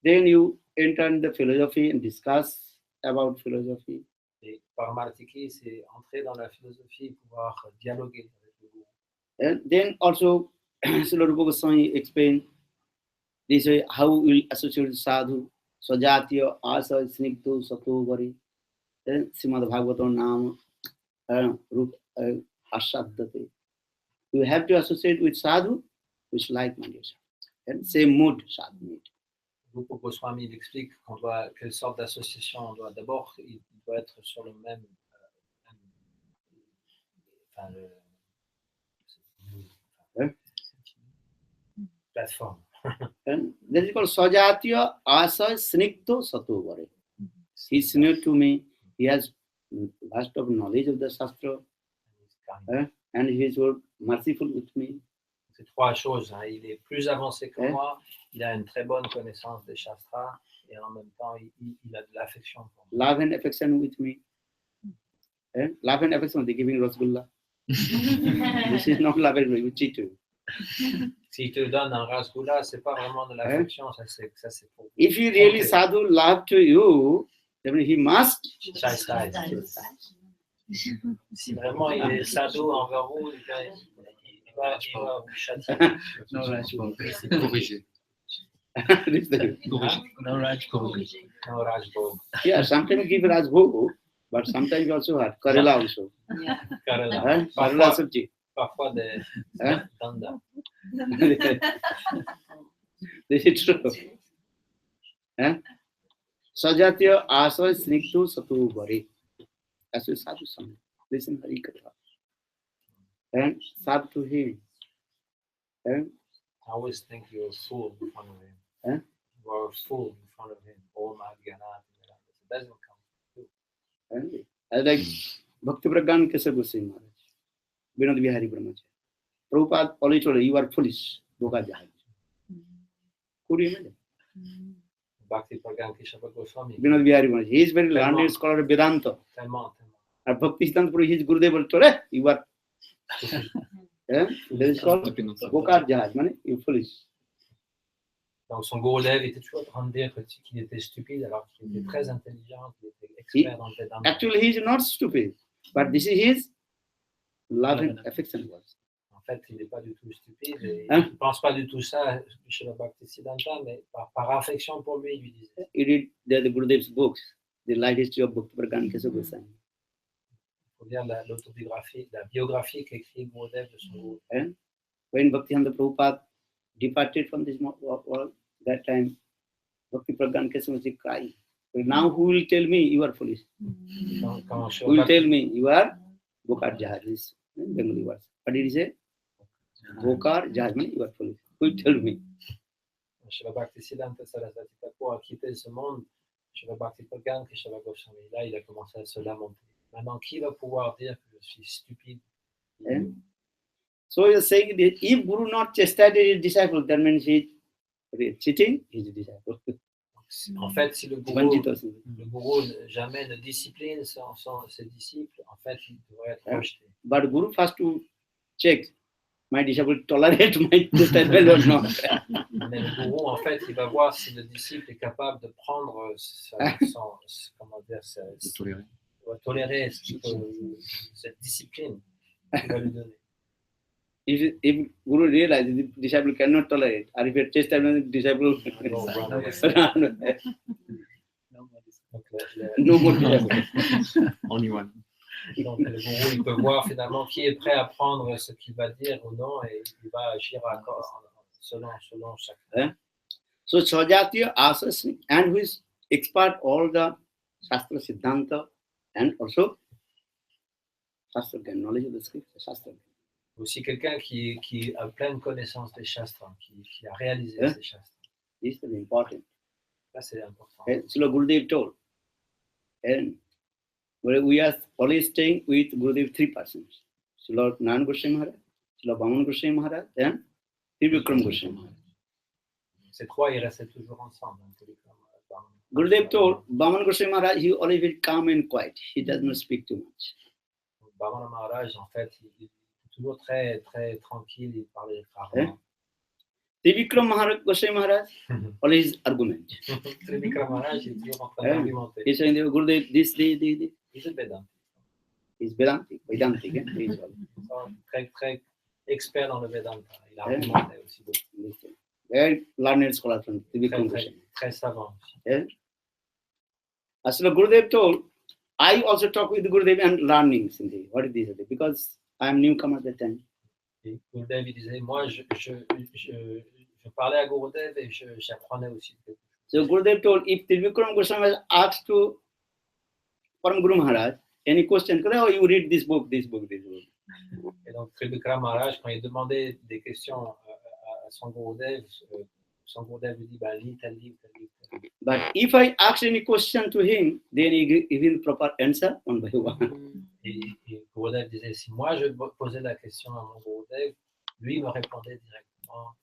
then you enter in the philosophy and discuss about philosophy. Et Paramarthiki, c'est entrer dans la philosophie et pouvoir dialoguer avec le gourou. And then also, Srila Rupa Goswami explained this way how we will associate with Sadhu, Swajatiya, Asa, Snigdho, Sato, Vari. Then Srimad Bhagavatam Nam, Rup, Ashaddate. You have to associate with Sadhu, which like-minded Sadhu. And same mood Sadhu need. Rupa Goswami explique quelle sorte d'association on doit. D'abord, il doit être sur le même plateforme. And that is called Swajatiya Asa Snigdho Sato Vari. He is near to me. He has vast of knowledge of the Shastra. And he is merciful with me. C'est trois choses. Hein. Il est plus avancé que moi. Il a une très bonne connaissance des Shastras. Et en même temps, il a de l'affection pour moi. Love and affection with me. Love and affection, they giving Rasgulla. This is not love and affection, you cheat you. S'il te donne un rasgulla, c'est pas vraiment de l'affection, ça c'est pour. If he really sadhu love to you, then he must chastise. Si vraiment il est sadhu envers vous, il va vous châtier. No Rajbhog, corriger. No Rajbhog. No Rajbhog. Yeah, sometimes give Rajbhog, but sometimes also have Karela also. Karela. Karela sabji. Parfois des danda. This is true. Sajatya Asa Snigdho Sato Vari. as a sadhu son. Listen Hari Katha. And sadhu to him. And I always think you're a fool in front of him. Huh? You are a fool in front of him. Oh my God. It doesn't come true. and I like Bhaktivedanta Vana Maharaja, Vinod Bihari Brahmacharya. Prabhupada always told you are foolish. Boka Jahaj. Could you imagine? Bhaktivedanta Vana Goswami. Vinod Bihari Brahmacharya. He is very learned scholar of Vedanta. Tellement. And Bhaktisiddhanta Puri, his Gurudev told you are that is called Boka Jahaj, man, you foolish. Donc son Gurudev était toujours en train de dire qu'il était stupide alors qu'il était très intelligent, qu'il était expert dans le Vedanta. Actually, he is not stupid, but this is his love and affection was. En fait, il n'est pas du tout stupide. Et il ne pense pas du tout ça chez le Bhaktisiddhanta, mais par affection pour lui, il lui disait. He read the Gurudev's books, the life history of Bhaktivedanta Vana. Il faut lire l'autobiographie, la biographie qu'écrit Gurudev de son Guru. And when Bhaktivedanta Prabhupada departed from this world, that time Bhaktivedanta Vana was crying. Now who will tell me you are foolish? Who will tell me you are Bokar Jahaj? This Bengali words. But it is a Bokar Jahaj, you are foolish. Who will tell me? Chez le Bhaktisiddhanta Sarasvati Thakur a quitté ce monde, chez le Bhaktivedanta Vana Goswami. Là, il a commencé à se lamenter. Maintenant, qui va pouvoir dire que je suis stupide? So you are saying that if Guru not chastised his disciple, that means he is cheating his disciple. En fait, si le gourou jamais ne discipline ses disciples, en fait, il devrait être rejeté. But Guru first to check, my disciple tolerate my disciple or not. Mais le gourou, en fait, il va voir si le disciple est capable de prendre tolérer cette discipline qu'il va lui donner. If Guru realizes the disciple cannot tolerate, or if you chastise the disciple, no more disciple. Only one. Donc le gourou, il peut voir finalement qui est prêt à prendre ce qu'il va dire ou non, et il va agir selon chacun. So Sajatiya asks, and who is expert all the Shastra Siddhanta and also Shastra knowledge of the scripture, Shastra. Aussi quelqu'un qui a pleine connaissance des shastras, qui a réalisé ces shastras. This is important. Ça, c'est important. Srila Gurudev told, and we are always staying with Gurudev 3 persons. Srila Narayan Goswami Maharaj, Srila Bhamana Goswami Maharaj, and Trivikram Goswami Maharaj. Ces trois, ils restaient toujours ensemble. Gurudev told Bhamana Goswami Maharaj, he always very calm and quiet. He does not speak too much. Bhamana Maharaj, en fait, il toujours très, très tranquille, il parlait rarement. Trivikram Goswami Maharaj, always argument. Trivikram Maharaj, il est toujours en train d'argumenter. He's saying, Gurudev, this. He's a Vedantic. He's Vedantic. Très, très expert dans le Vedanta. Il argumentait aussi beaucoup. Very learned scholar from Trivikram Goswami. Très savant. As Gurudev told, I also talk with Gurudev and learning Sindhi. What is this? Because I am newcomer at that time. Et Gurudev disait, moi, je parlais à Gurudev et j'apprenais aussi. So Gurudev told, if Trivikram Goswami was asked to Param Guru Maharaj any question, oh, you read this book. Et donc Trivikram Maharaj, quand il demandait des questions à son Gurudev lui dit, lis tel livre. But if I ask any question to him, then he gives proper answer one by one. Et Gurudev disait, si moi je posais la question à mon Gurudev, lui me répondait directement,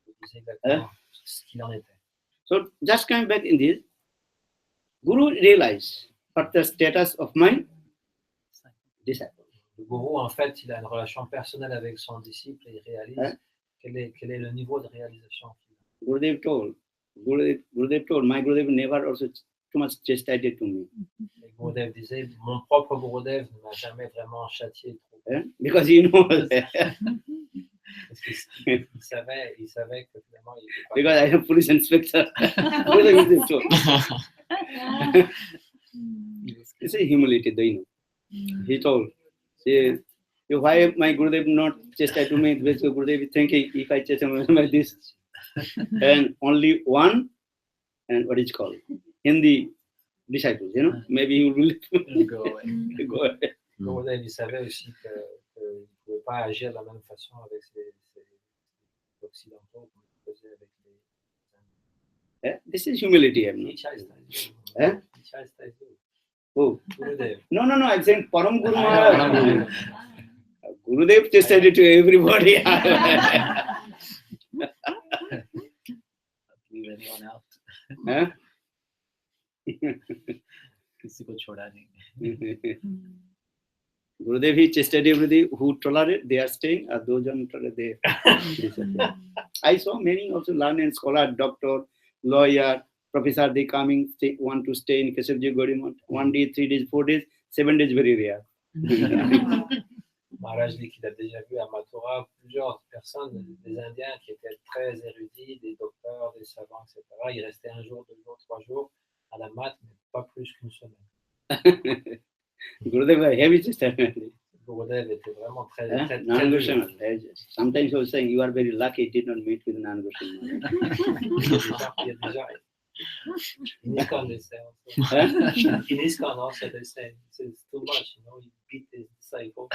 il disait exactement ce qu'il en était. So just coming back in this, Guru realized what the status of my disciple. Le Guru, en fait, il a une relation personnelle avec son disciple et il réalise quel est le niveau de réalisation qu'il a. Gurudev told, my Gurudev never also too much chastised to me. Et Gurudev disait, mon propre Gurudev ne m'a jamais vraiment châtié trop. Because he knows. Parce qu'il savait que finalement il était pas. Because I am police inspector. It's a humility, you know. He told, say, why my Gurudev not chastised to me? Because Gurudev is thinking, if I chastise him like this, and only one, and what is called Hindi disciples, maybe he will It'll go away. go ahead. Gurudev, il savait aussi qu'il ne pouvait pas agir de la même façon avec ces occidentaux comme il faisait avec les This is humility. He chastised you. Eh? He chastised you. Oh, Gurudev. no, I'm saying Param Guru I Maharaj. know. Gurudev tested it to everybody. Leave anyone out. Huh? किसी को छोड़ा नहीं. Gurudev, he tested everybody who tolerate, they are staying, or those who don't tolerate, they disappear. I saw many also learned scholar, doctor, lawyer, professor, they coming, want to stay in Keshavji Gaudimont. 1 day, 3 days, 4 days, 7 days, very rare. Maharaj dit qu'il a déjà vu à Mathura plusieurs personnes, des Indiens qui étaient très érudits, des docteurs, des savants, etc. Ils restaient 1 jour, 2 jours, 3 jours à la mat, mais pas plus qu'une semaine. Gurudev was heavy testament. Gurudev était vraiment très Nana dur. Goswami. Sometimes I was saying, you are very lucky, did not meet with Nana Goswami. Il y a déjà in ISKCON they say also. In ISKCON also they say it's too much, he beat his disciples.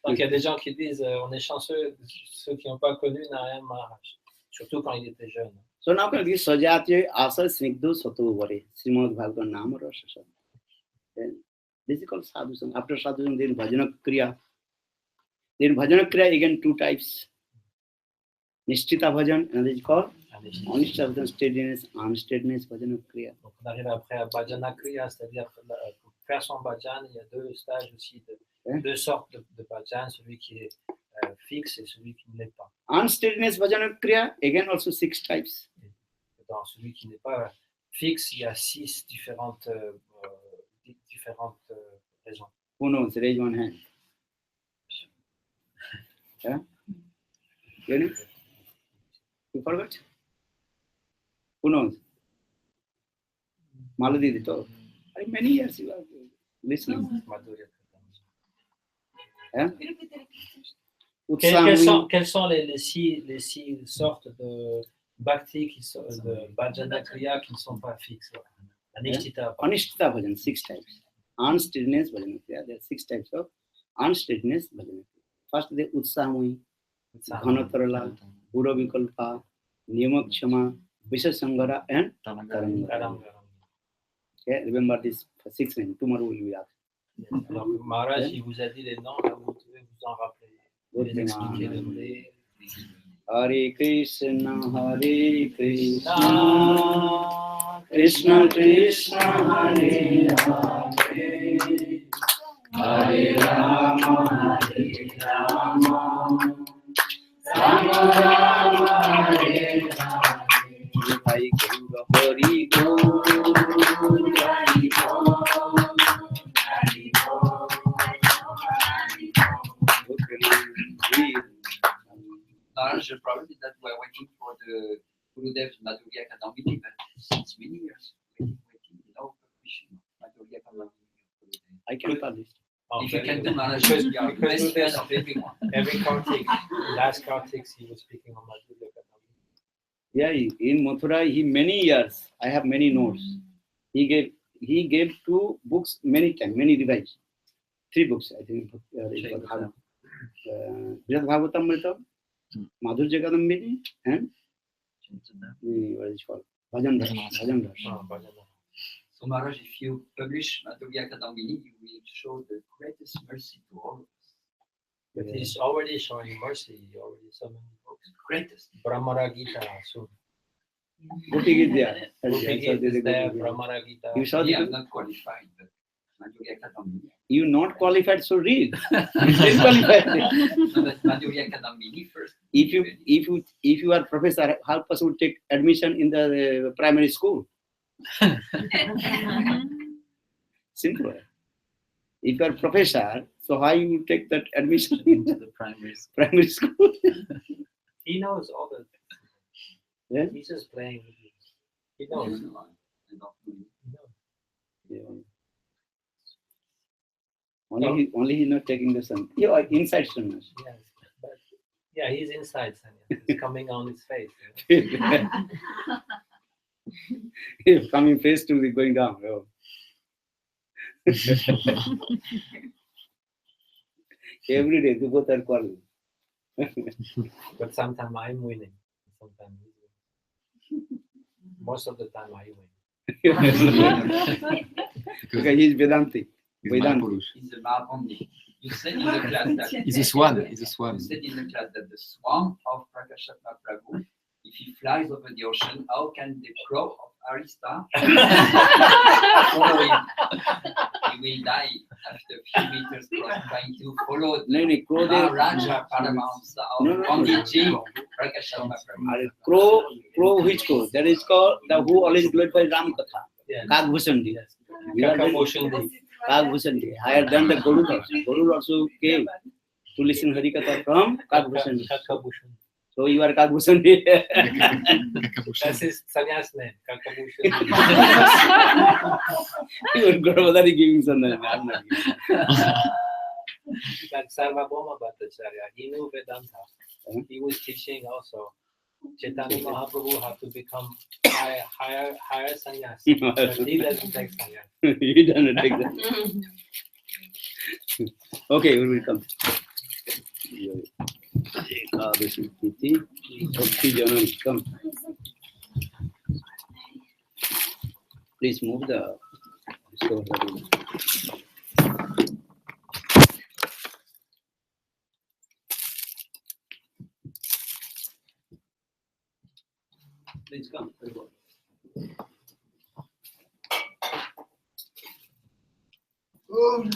Donc il y a des gens qui disent on est chanceux, ceux qui n'ont pas connu Narayan Maharaj, surtout quand il était jeune. So now can be Sajatya Asa Snigdho Sato Vare, Srimad Bhagavatam Nama Rasa. This is called Sadhu Sangha. After Sadhu Sangha, then Bhajana Kriya. Then Bhajana Kriya again 2 types. Nishtita Bhajan, and this is called Anishtita Bhajan, steadiness, unsteadiness, Bhajana Kriya. Donc on arrive après à Bhajana Kriya, c'est-à-dire pour faire son bhajan, il y a 2 stages aussi, 2 sortes de bhajan, celui qui est fixe et celui qui ne l'est pas. Unsteadiness Bhajana Kriya, again also 6 types. Dans celui qui n'est pas fixe, il y a 6 différentes raisons. Who knows? Raise one hand. Yeah? You know? You forgot? Who knows? Maladi told. Many years you are listening. Yeah? Quelles sont les 6 sortes de bhakti, de bhajana kriya qui ne sont pas fixes? Anishtita. Anishtita bhajan, 6 types. Unsteadiness bhajana kriya. There are 6 types of unsteadiness bhajana kriya. First, the utsamui, ghanatarala, pura vikalpa, niyamakshama, vishasangara, and tarangara. Okay, remember this 6 names. Tomorrow we will ask. Alors, Maharaj, il vous a dit les noms, là, vous devez vous en rappeler. Vous les expliquer les noms. Hare Krishna, Krishna Krishna, Hare Hare, Hare Rama, Rama Rama, Hare Hare. Hare Large probably that we're waiting for the Gurudev Madhurya Kadambini, but since many years waiting, no permission. Madhurya Kadambini. I can publish. If you can do Maharaj, you are best fan of everyone. Every Kartik, last Kartik, he was speaking on Madhurya Kadambini. Yeah, in Mathura, he many years. I have many notes. He gave 2 books many times, many revised. 3 books, I think. Sripad Bhaktivedanta Vana Maharaja, and what is it called? Bhajan Rasa. So Maharaj, if you publish Madhurya Kadambini, you will show the greatest mercy to all of us. But he's already showing mercy. He already so many books. Greatest. Brahmara Gita soon. Gopi Gita there. Gopi Gita is there. Brahmara Gita. You saw I'm not qualified, but Madhurya Kadambini. You not qualified, so read. You qualified. No, but Madhurya Kadambini first. If you are professor, how person would take admission in the primary school? Simple. If you are professor, so how you take that admission into the primary school? Primary school? He knows all the. Yeah? He's just playing with you. He knows. Yeah. Only he's not taking the sun. You are inside sun. Yes, but yeah, he's inside Sanya. It's coming on his face. If coming phase 2 is going down. Oh. Every day, you both are quarreling. But sometimes I'm winning. Sometimes he's winning. Most of the time I win. Because he's Vedanti. He's Vedanta. Mahapurush. He's a Mahapurush. You said in the class that He's a swan. He's a swan. you said in the class that the swan of Prakasha Prabhu, if he flies over the ocean, how can the crow of Arista follow him? He will die after a few meters trying to follow the No, crow they Maharaja Paramahamsa of No. Panditji Prakasha Prabhu. crow which crow? That is called the who always glorifies Ram Katha. Yes. Kagbhushan. Yes. We are Kakabhushan. Kagbhushan. Higher than the Gurud also. Gurud also came to listen Hari Katha from Kagbhushan. Kakabhushan. So you are Kagbhushan. That's his sannyas name. Kakabhushan. You are Guruvadari giving Sandhya. I'm not giving. Like Sarvabhauma Bhattacharya, he knew Vedanta. He was teaching also. Chaitanya Mahaprabhu had to become higher sannyas. But he doesn't take sannyas. You don't take that. Okay, we will come. Ekadashi Tithi, Bhakti Janam, come. Please move the. Please come. Oh.